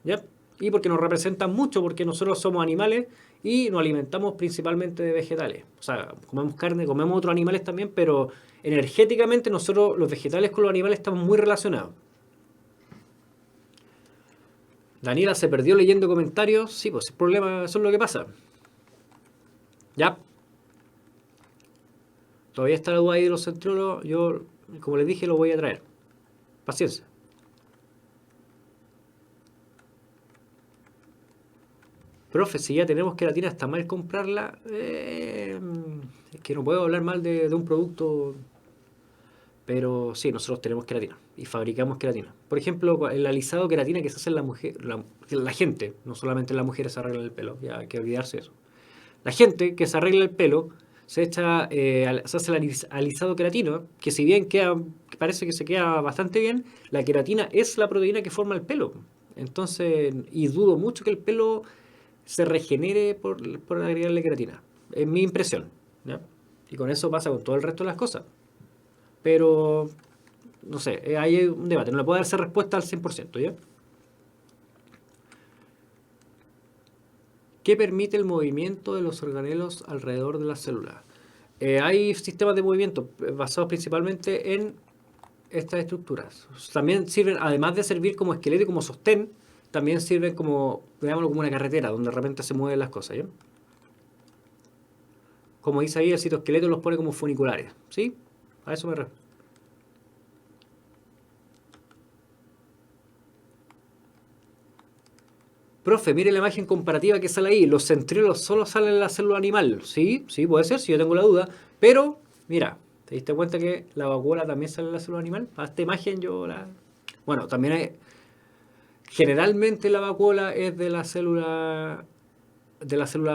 ¿Ya? Y porque nos representan mucho, porque nosotros somos animales y nos alimentamos principalmente de vegetales. O sea, comemos carne, comemos otros animales también, pero energéticamente nosotros, los vegetales con los animales, estamos muy relacionados. Daniela se perdió leyendo comentarios. Sí, pues el problema, eso es lo que pasa. Ya. Todavía está la duda ahí de los centriólogos. Yo, como les dije, lo voy a traer. Paciencia. Profe, si ya tenemos queratina, ¿está mal comprarla? Es que no puedo hablar mal de un producto, pero sí, nosotros tenemos queratina y fabricamos queratina. Por ejemplo, el alisado queratina que se hace en la gente, no solamente las mujeres se arreglan el pelo, ya hay que olvidarse de eso. La gente que se arregla el pelo se hace el alisado queratino, que si bien parece que se queda bastante bien, la queratina es la proteína que forma el pelo. Entonces, y dudo mucho que el pelo se regenere por agregarle queratina. Es mi impresión, ¿ya? Y con eso pasa con todo el resto de las cosas. Pero, no sé, ahí hay un debate. No le puedo dar esa respuesta al 100%, ¿ya? ¿Qué permite el movimiento de los organelos alrededor de la célula? Hay sistemas de movimiento basados principalmente en estas estructuras. También sirven, además de servir como esqueleto y como sostén, también sirven como, veámoslo, como una carretera donde de repente se mueven las cosas, ¿ya? Como dice ahí, el citoesqueleto los pone como funiculares, ¿sí? A eso me refiero. Profe, mire la imagen comparativa que sale ahí. Los centriolos solo salen en la célula animal. Sí, sí, puede ser, si yo tengo la duda. Pero, mira, ¿te diste cuenta que la vacuola también sale en la célula animal? A esta imagen yo la... Bueno, también hay... Generalmente la vacuola es de la célula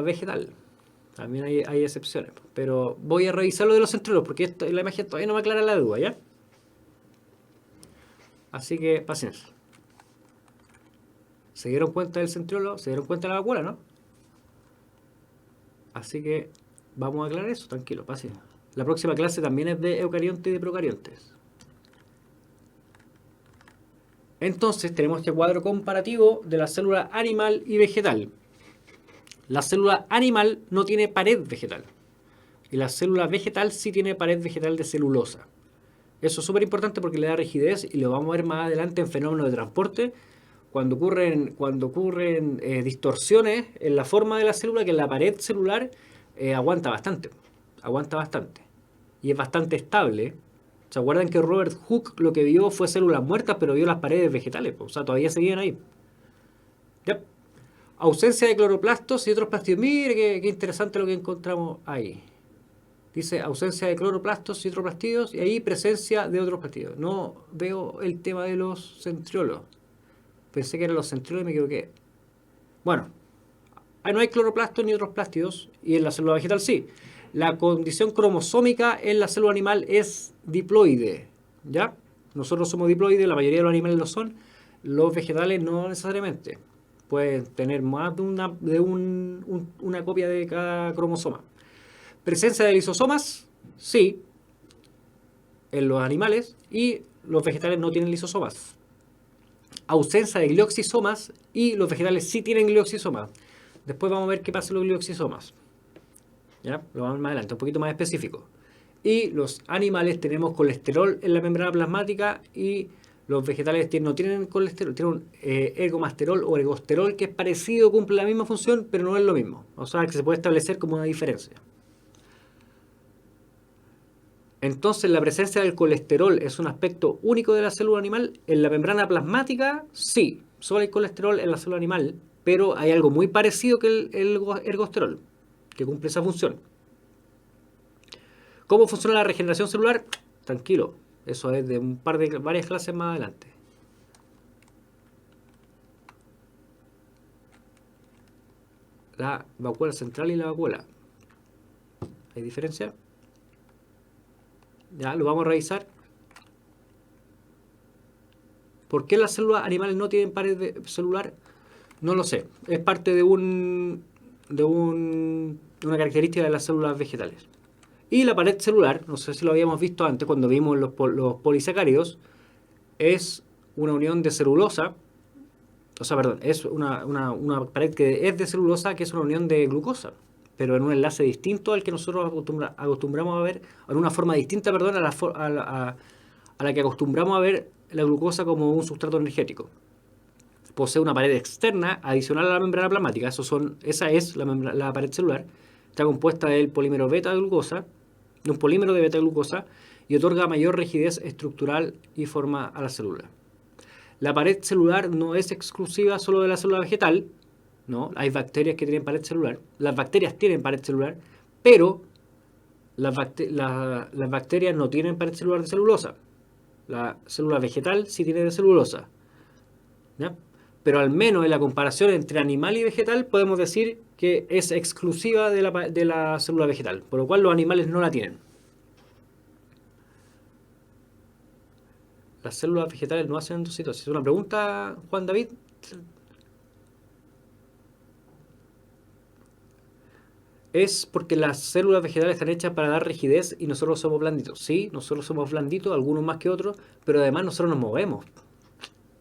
vegetal. También hay excepciones. Pero voy a revisar lo de los centriolos porque la imagen todavía no me aclara la duda, ¿ya? Así que paciencia. ¿Se dieron cuenta del centriolo? ¿Se dieron cuenta de la vacuola, no? Así que vamos a aclarar eso, tranquilo, paciencia. La próxima clase también es de eucariontes y de procariontes. Entonces tenemos este cuadro comparativo de la célula animal y vegetal. La célula animal no tiene pared vegetal. Y la célula vegetal sí tiene pared vegetal de celulosa. Eso es súper importante porque le da rigidez y lo vamos a ver más adelante en fenómenos de transporte. Cuando ocurren distorsiones en la forma de la célula, que la pared celular aguanta bastante. Aguanta bastante. Y es bastante estable. ¿Se acuerdan que Robert Hooke lo que vio fue células muertas, pero vio las paredes vegetales? O sea, todavía seguían ahí. Yep. Ausencia de cloroplastos y otros plastidos. Mire qué interesante lo que encontramos ahí. Dice ausencia de cloroplastos y otros plastidos, y ahí presencia de otros plastidos. No veo el tema de los centriolos. Pensé que eran los centriolos y me equivoqué. Bueno, ahí no hay cloroplastos ni otros plastidos, y en la célula vegetal sí. La condición cromosómica en la célula animal es diploide. ¿Ya? Nosotros somos diploides, la mayoría de los animales lo son. Los vegetales no necesariamente. Pueden tener más de una copia de cada cromosoma. Presencia de lisosomas, sí, en los animales, y los vegetales no tienen lisosomas. Ausencia de glioxisomas, y los vegetales sí tienen glioxisomas. Después vamos a ver qué pasa con los glioxisomas. ¿Ya? Lo vamos a ver más adelante, un poquito más específico. Y los animales tenemos colesterol en la membrana plasmática, y los vegetales no tienen colesterol, tienen un ergomasterol o ergosterol que es parecido, cumple la misma función, pero no es lo mismo. O sea, que se puede establecer como una diferencia. Entonces, la presencia del colesterol es un aspecto único de la célula animal. En la membrana plasmática, sí, solo hay colesterol en la célula animal, pero hay algo muy parecido que el ergosterol, que cumple esa función. ¿Cómo funciona la regeneración celular? Tranquilo, eso es de varias clases más adelante. La vacuola central y la vacuola. ¿Hay diferencia? Ya, lo vamos a revisar. ¿Por qué las células animales no tienen pared celular? No lo sé. Es parte de una característica de las células vegetales. Y la pared celular, no sé si lo habíamos visto antes cuando vimos los polisacáridos, es una unión de celulosa. O sea, perdón, es una pared que es de celulosa, que es una unión de glucosa, pero en un enlace distinto al que nosotros acostumbramos a ver, en una forma distinta, perdón, a la que acostumbramos a ver la glucosa como un sustrato energético. Posee una pared externa adicional a la membrana plasmática, esa es la pared celular, está compuesta del polímero beta-glucosa, de un polímero de beta-glucosa, y otorga mayor rigidez estructural y forma a la célula. La pared celular no es exclusiva solo de la célula vegetal, ¿no? Hay bacterias que tienen pared celular. Las bacterias tienen pared celular, pero las bacterias no tienen pared celular de celulosa. La célula vegetal sí tiene de celulosa. ¿Ya? Pero al menos en la comparación entre animal y vegetal podemos decir que es exclusiva de la célula vegetal, por lo cual los animales no la tienen. Las células vegetales no hacen endocitosis. ¿Es una pregunta, Juan David? Es porque las células vegetales están hechas para dar rigidez y nosotros somos blanditos. Sí, nosotros somos blanditos, algunos más que otros, pero además nosotros nos movemos.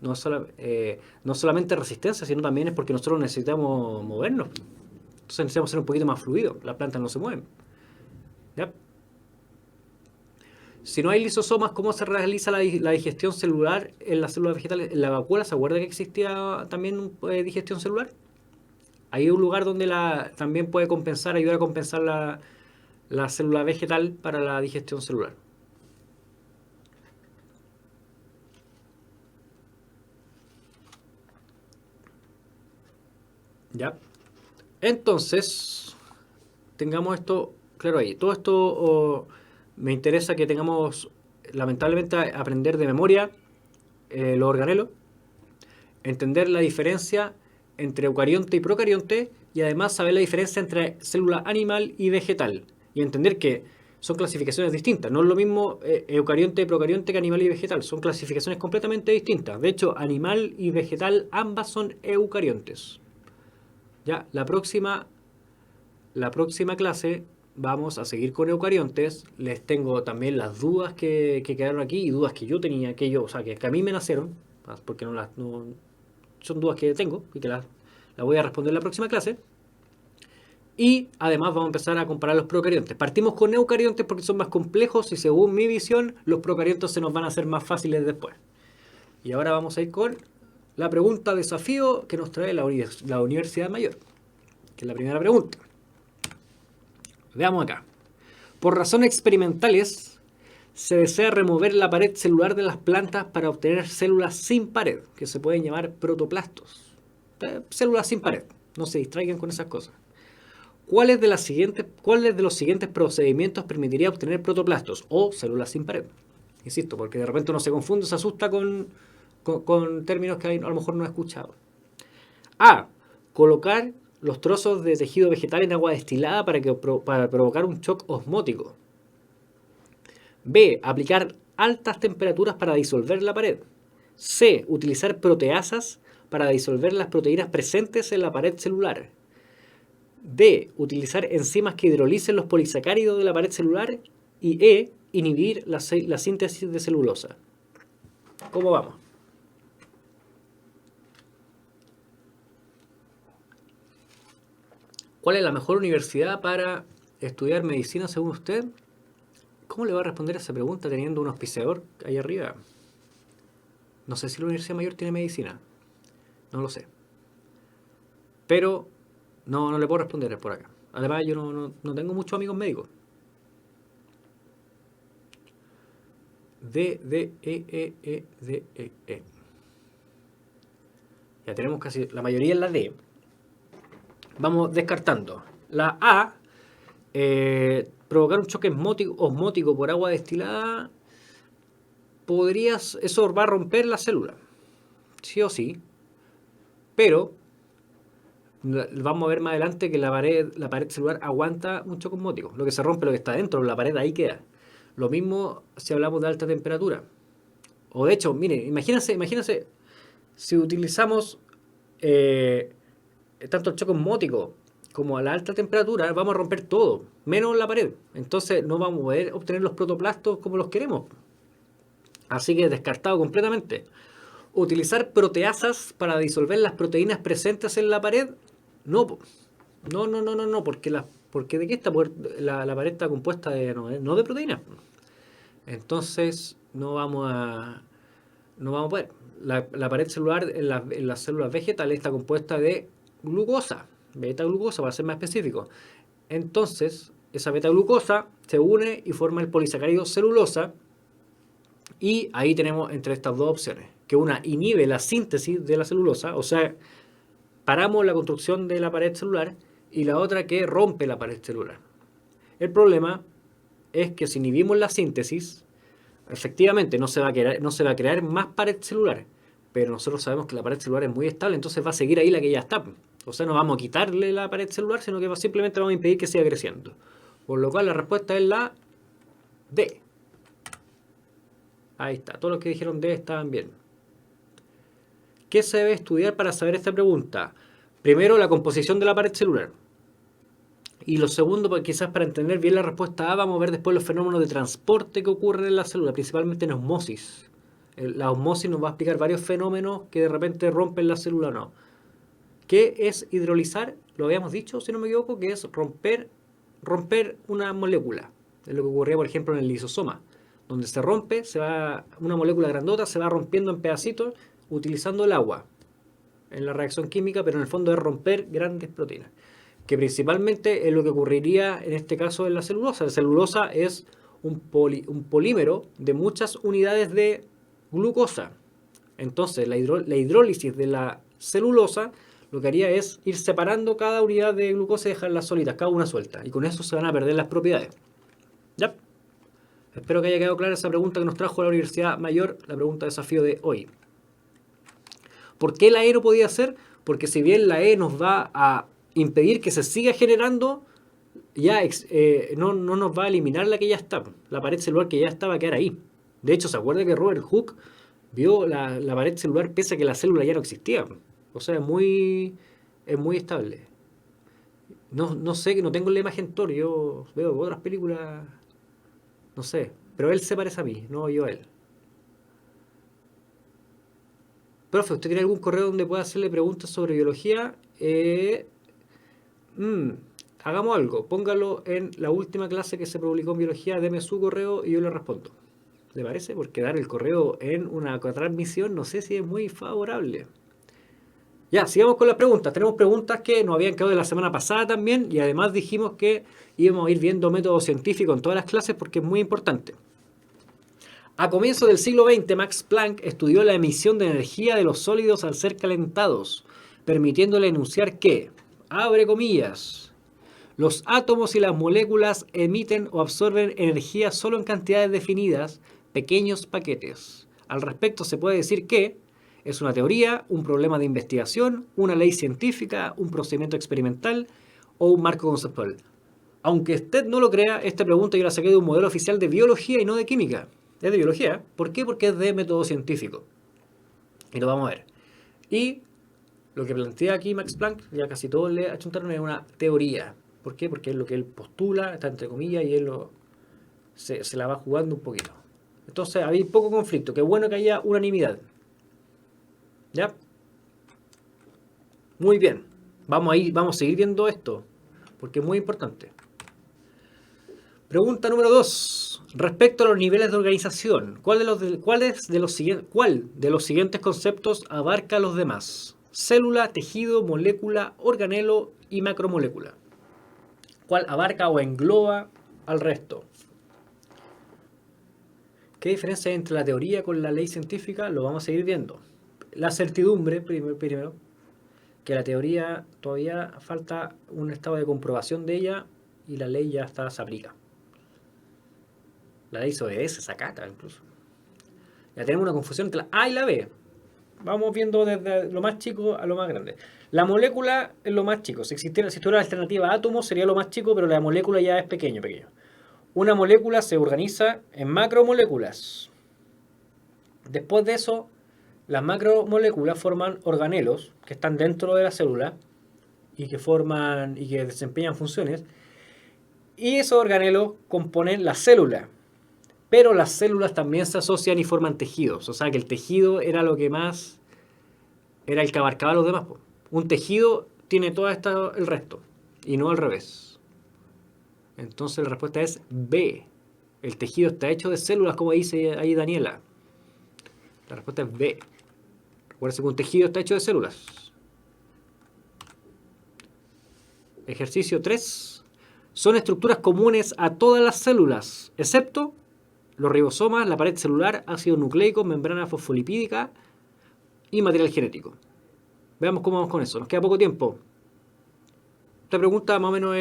No solamente resistencia, sino también es porque nosotros necesitamos movernos. Entonces necesitamos ser un poquito más fluidos. Las plantas no se mueven. ¿Ya? Si no hay lisosomas, ¿cómo se realiza la digestión celular en las células vegetales? En la vacuola, ¿se acuerda que existía también digestión celular? Hay un lugar donde también puede ayudar a compensar la célula vegetal para la digestión celular. ¿Ya? Entonces, tengamos esto claro ahí. Todo esto me interesa que tengamos, lamentablemente, aprender de memoria los organelos, entender la diferencia entre eucarionte y procarionte, y además saber la diferencia entre célula animal y vegetal, y entender que son clasificaciones distintas. No es lo mismo eucarionte, procarionte que animal y vegetal. Son clasificaciones completamente distintas. De hecho, animal y vegetal ambas son eucariontes. Ya, la próxima clase vamos a seguir con eucariontes. Les tengo también las dudas que quedaron aquí y dudas que yo tenía, o sea, que a mí me nacieron, porque son dudas que tengo y que las voy a responder en la próxima clase. Y además vamos a empezar a comparar los procariontes. Partimos con eucariontes porque son más complejos y según mi visión los procariontes se nos van a hacer más fáciles después. Y ahora vamos a ir con la pregunta desafío que nos trae la Universidad Mayor, que es la primera pregunta. Veamos acá. Por razones experimentales se desea remover la pared celular de las plantas para obtener células sin pared, que se pueden llamar protoplastos. Células sin pared. No se distraigan con esas cosas. ¿Cuáles de los siguientes procedimientos permitiría obtener protoplastos o células sin pared? Insisto, porque de repente uno se confunde, se asusta con términos que a lo mejor no ha escuchado. A. Colocar los trozos de tejido vegetal en agua destilada para provocar un shock osmótico. B. Aplicar altas temperaturas para disolver la pared. C. Utilizar proteasas para disolver las proteínas presentes en la pared celular. D. Utilizar enzimas que hidrolicen los polisacáridos de la pared celular. Y E. Inhibir la síntesis de celulosa. ¿Cómo vamos? ¿Cuál es la mejor universidad para estudiar medicina según usted? ¿Cómo le va a responder a esa pregunta teniendo un auspiciador ahí arriba? No sé si la Universidad Mayor tiene medicina. No lo sé. Pero no le puedo responder por acá. Además, yo no tengo muchos amigos médicos. D, E. Ya tenemos casi la mayoría en la D. Vamos descartando. La A, provocar un choque osmótico por agua destilada, eso va a romper la célula. Sí o sí. Pero vamos a ver más adelante que la pared celular aguanta un choque osmótico. Lo que se rompe, lo que está dentro, la pared ahí queda. Lo mismo si hablamos de alta temperatura. O de hecho, mire, imagínense si utilizamos tanto el choque osmótico como a la alta temperatura, vamos a romper todo, menos la pared. Entonces no vamos a poder obtener los protoplastos como los queremos. Así que descartado completamente. Utilizar proteasas para disolver las proteínas presentes en la pared, no, porque ¿de qué está? La pared está compuesta no de proteínas. Entonces no vamos a poder. La pared celular en las células vegetales está compuesta de glucosa, beta-glucosa para ser más específico. Entonces esa beta-glucosa se une y forma el polisacárido celulosa y ahí tenemos entre estas dos opciones, que una inhibe la síntesis de la celulosa, o sea, paramos la construcción de la pared celular, y la otra que rompe la pared celular. El problema es que si inhibimos la síntesis, efectivamente no se va a crear más pared celular, pero nosotros sabemos que la pared celular es muy estable, entonces va a seguir ahí la que ya está. O sea, no vamos a quitarle la pared celular, sino que simplemente vamos a impedir que siga creciendo. Por lo cual la respuesta es la D. Ahí está, todos los que dijeron D estaban bien. ¿Qué se debe estudiar para saber esta pregunta? Primero, la composición de la pared celular. Y lo segundo, pues, quizás para entender bien la respuesta A, vamos a ver después los fenómenos de transporte que ocurren en la célula, principalmente en osmosis. La osmosis nos va a explicar varios fenómenos que de repente rompen la célula o no. ¿Qué es hidrolizar? Lo habíamos dicho, si no me equivoco, que es romper una molécula. Es lo que ocurría, por ejemplo, en el lisosoma. Donde se rompe, una molécula grandota se va rompiendo en pedacitos utilizando el agua en la reacción química, pero en el fondo es romper grandes proteínas, que principalmente es lo que ocurriría en este caso en la celulosa. La celulosa es un polímero de muchas unidades de glucosa. Entonces la hidrólisis de la celulosa lo que haría es ir separando cada unidad de glucosa y dejarlas solitas, cada una suelta, y con eso se van a perder las propiedades. ¿Ya? Espero que haya quedado clara esa pregunta que nos trajo la Universidad Mayor, la pregunta de desafío de hoy. ¿Por qué la E no podía ser? Porque si bien la E nos va a impedir que se siga generando no nos va a eliminar la que ya está. La pared celular que ya está va a quedar ahí. De hecho, ¿se acuerda que Robert Hooke vio la pared celular pese a que la célula ya no existía? O sea, es muy estable. No sé, que no tengo la imagen Thor, yo veo otras películas, no sé, pero él se parece a mí, no yo a él. Profe, ¿usted tiene algún correo donde pueda hacerle preguntas sobre biología? Mm, hagamos algo, póngalo en la última clase que se publicó en biología, deme su correo y yo le respondo. ¿Le parece? Porque dar el correo en una transmisión no sé si es muy favorable. Ya, sigamos con las preguntas. Tenemos preguntas que nos habían quedado de la semana pasada también y además dijimos que íbamos a ir viendo método científico en todas las clases porque es muy importante. A comienzos del siglo XX, Max Planck estudió la emisión de energía de los sólidos al ser calentados, permitiéndole enunciar que, abre comillas, los átomos y las moléculas emiten o absorben energía solo en cantidades definidas, pequeños paquetes. Al respecto se puede decir que es una teoría, un problema de investigación, una ley científica, un procedimiento experimental o un marco conceptual. Aunque usted no lo crea, esta pregunta yo la saqué de un modelo oficial de biología y no de química. Es de biología. ¿Por qué? Porque es de método científico. Y lo vamos a ver. Y lo que plantea aquí Max Planck, ya casi todos le achuntaron, es una teoría. ¿Por qué? Porque es lo que él postula, está entre comillas, y él se la va jugando un poquito. Entonces había poco conflicto. Qué bueno que haya unanimidad. ¿Ya? Muy bien. Vamos a seguir viendo esto, porque es muy importante. Pregunta número 2. Respecto a los niveles de organización, ¿cuál de los siguientes conceptos abarca los demás? Célula, tejido, molécula, organelo y macromolécula. ¿Cuál abarca o engloba al resto? ¿Qué diferencia hay entre la teoría con la ley científica? Lo vamos a seguir viendo. La certidumbre, primero, que la teoría todavía falta un estado de comprobación de ella y la ley ya se aplica. La ley se obedece, se acata incluso. Ya tenemos una confusión entre la A y la B. Vamos viendo desde lo más chico a lo más grande. La molécula es lo más chico. Si tuviera la alternativa átomo sería lo más chico, pero la molécula ya es pequeño. Una molécula se organiza en macromoléculas. Después de eso, las macromoléculas forman organelos que están dentro de la célula y que desempeñan funciones. Y esos organelos componen la célula. Pero las células también se asocian y forman tejidos. O sea que el tejido era lo que más era el que abarcaba a los demás. Un tejido tiene todo el resto y no al revés. Entonces la respuesta es B. El tejido está hecho de células, como dice ahí Daniela. La respuesta es B. Recuerden que un tejido está hecho de células. Ejercicio 3. Son estructuras comunes a todas las células, excepto los ribosomas, la pared celular, ácido nucleico, membrana fosfolipídica y material genético. Veamos cómo vamos con eso. Nos queda poco tiempo. Esta pregunta más o menos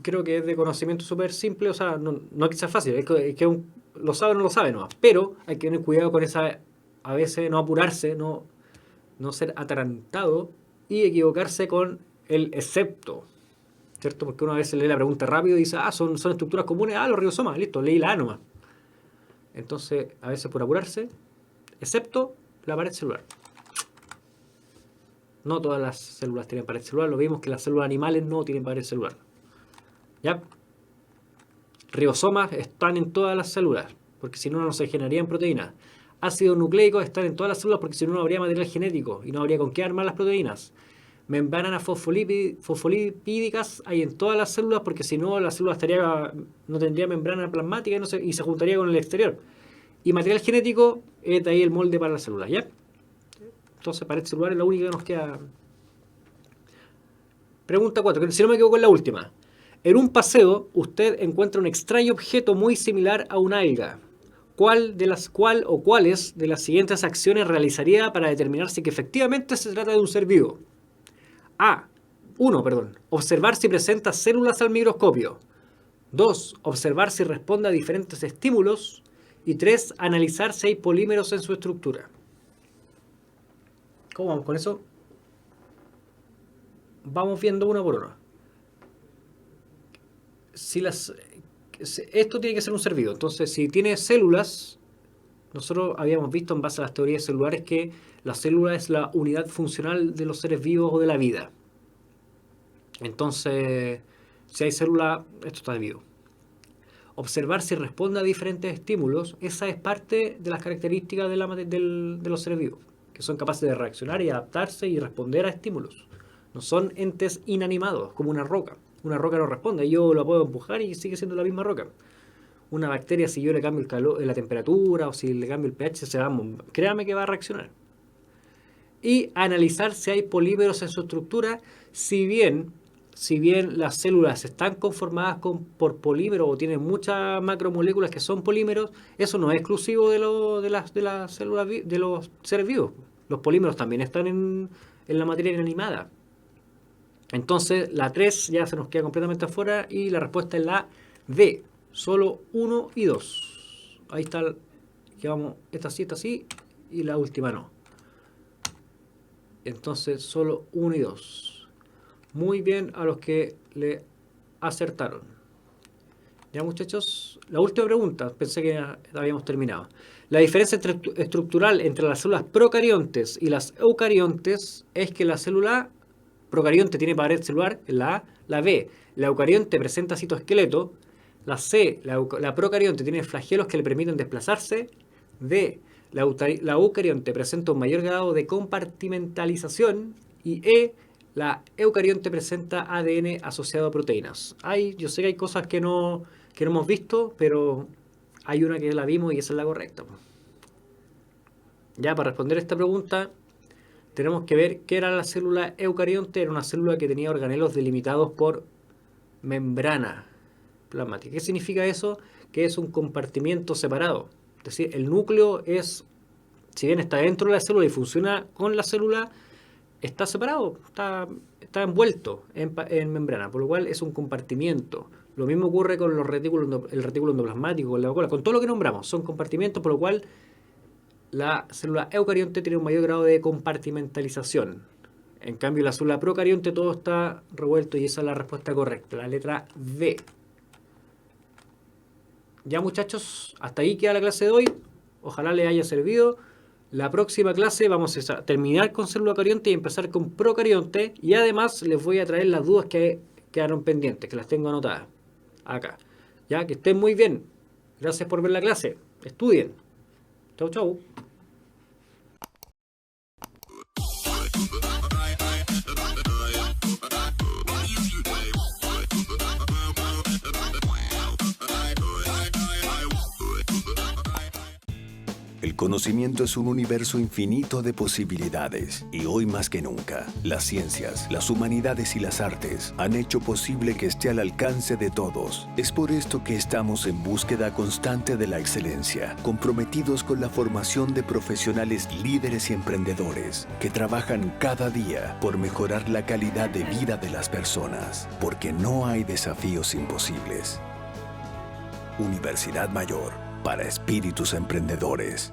creo que es de conocimiento súper simple. O sea, no es que sea fácil. Es que lo sabe o no lo sabe nomás. Pero hay que tener cuidado con esa. A veces no apurarse, no ser atarantado y equivocarse con el excepto. ¿Cierto? Porque uno a veces lee la pregunta rápido y dice, son estructuras comunes. Los ribosomas. Listo, leí la A nomás. Entonces, a veces por apurarse, excepto la pared celular. No todas las células tienen pared celular. Lo vimos que las células animales no tienen pared celular. ¿Ya? Ribosomas están en todas las células, porque si no, no se generarían proteínas. Ácidos nucleicos están en todas las células, porque si no, no habría material genético y no habría con qué armar las proteínas. Membranas fosfolipídicas hay en todas las células, porque si no, la célula no tendría membrana plasmática y se juntaría con el exterior. Y material genético es de ahí el molde para las células, ¿ya? Entonces, pared celular es la única que nos queda. Pregunta 4, que si no me equivoco es la última. En un paseo, usted encuentra un extraño objeto muy similar a una alga. ¿Cuáles de las siguientes acciones realizaría para determinar si que efectivamente se trata de un ser vivo? 1. Observar si presenta células al microscopio. 2. Observar si responde a diferentes estímulos. Y 3. Analizar si hay polímeros en su estructura. ¿Cómo vamos con eso? Vamos viendo uno por uno. esto tiene que ser un ser vivo. Entonces, si tiene células, nosotros habíamos visto en base a las teorías celulares que la célula es la unidad funcional de los seres vivos o de la vida. Entonces, si hay célula, esto está vivo. Observar si responde a diferentes estímulos, esa es parte de las características de los seres vivos, que son capaces de reaccionar y adaptarse y responder a estímulos. No son entes inanimados, como una roca. Una roca no responde, yo la puedo empujar y sigue siendo la misma roca. Una bacteria, si yo le cambio el calor, la temperatura o si le cambio el pH, créame que va a reaccionar. Y analizar si hay polímeros en su estructura, si bien las células están conformadas por polímeros o tienen muchas macromoléculas que son polímeros, eso no es exclusivo de las células de los seres vivos. Los polímeros también están en la materia inanimada. Entonces la 3 ya se nos queda completamente afuera y la respuesta es la D. Solo 1 y 2. Ahí está, que vamos, esta sí, y la última no. Entonces solo 1 y 2. Muy bien a los que le acertaron. Ya, muchachos, la última pregunta, pensé que habíamos terminado. La diferencia estructural entre las células procariontes y las eucariontes es que la célula procarionte tiene pared celular, la A. La B, la eucarionte presenta citoesqueleto. La C, la procarionte tiene flagelos que le permiten desplazarse. D, la eucarionte presenta un mayor grado de compartimentalización. Y E, la eucarionte presenta ADN asociado a proteínas. Yo sé que hay cosas que no hemos visto, pero hay una que la vimos y esa es la correcta. Ya, para responder esta pregunta, tenemos que ver qué era la célula eucarionte. Era una célula que tenía organelos delimitados por membrana plasmática. ¿Qué significa eso? Que es un compartimiento separado. Es decir, el núcleo si bien está dentro de la célula y funciona con la célula, está separado, está envuelto en membrana, por lo cual es un compartimiento. Lo mismo ocurre con el retículo endoplasmático, con la vacuola, con todo lo que nombramos, son compartimentos, por lo cual la célula eucarionte tiene un mayor grado de compartimentalización. En cambio, la célula procarionte todo está revuelto y esa es la respuesta correcta, la letra D. Ya, muchachos, hasta ahí queda la clase de hoy. Ojalá les haya servido. La próxima clase vamos a terminar con célula eucarionte y empezar con procarionte. Y además les voy a traer las dudas que quedaron pendientes, que las tengo anotadas acá. Ya, que estén muy bien. Gracias por ver la clase. Estudien. Chau, chau. El conocimiento es un universo infinito de posibilidades y hoy más que nunca, las ciencias, las humanidades y las artes han hecho posible que esté al alcance de todos. Es por esto que estamos en búsqueda constante de la excelencia, comprometidos con la formación de profesionales líderes y emprendedores que trabajan cada día por mejorar la calidad de vida de las personas, porque no hay desafíos imposibles. Universidad Mayor, para espíritus emprendedores.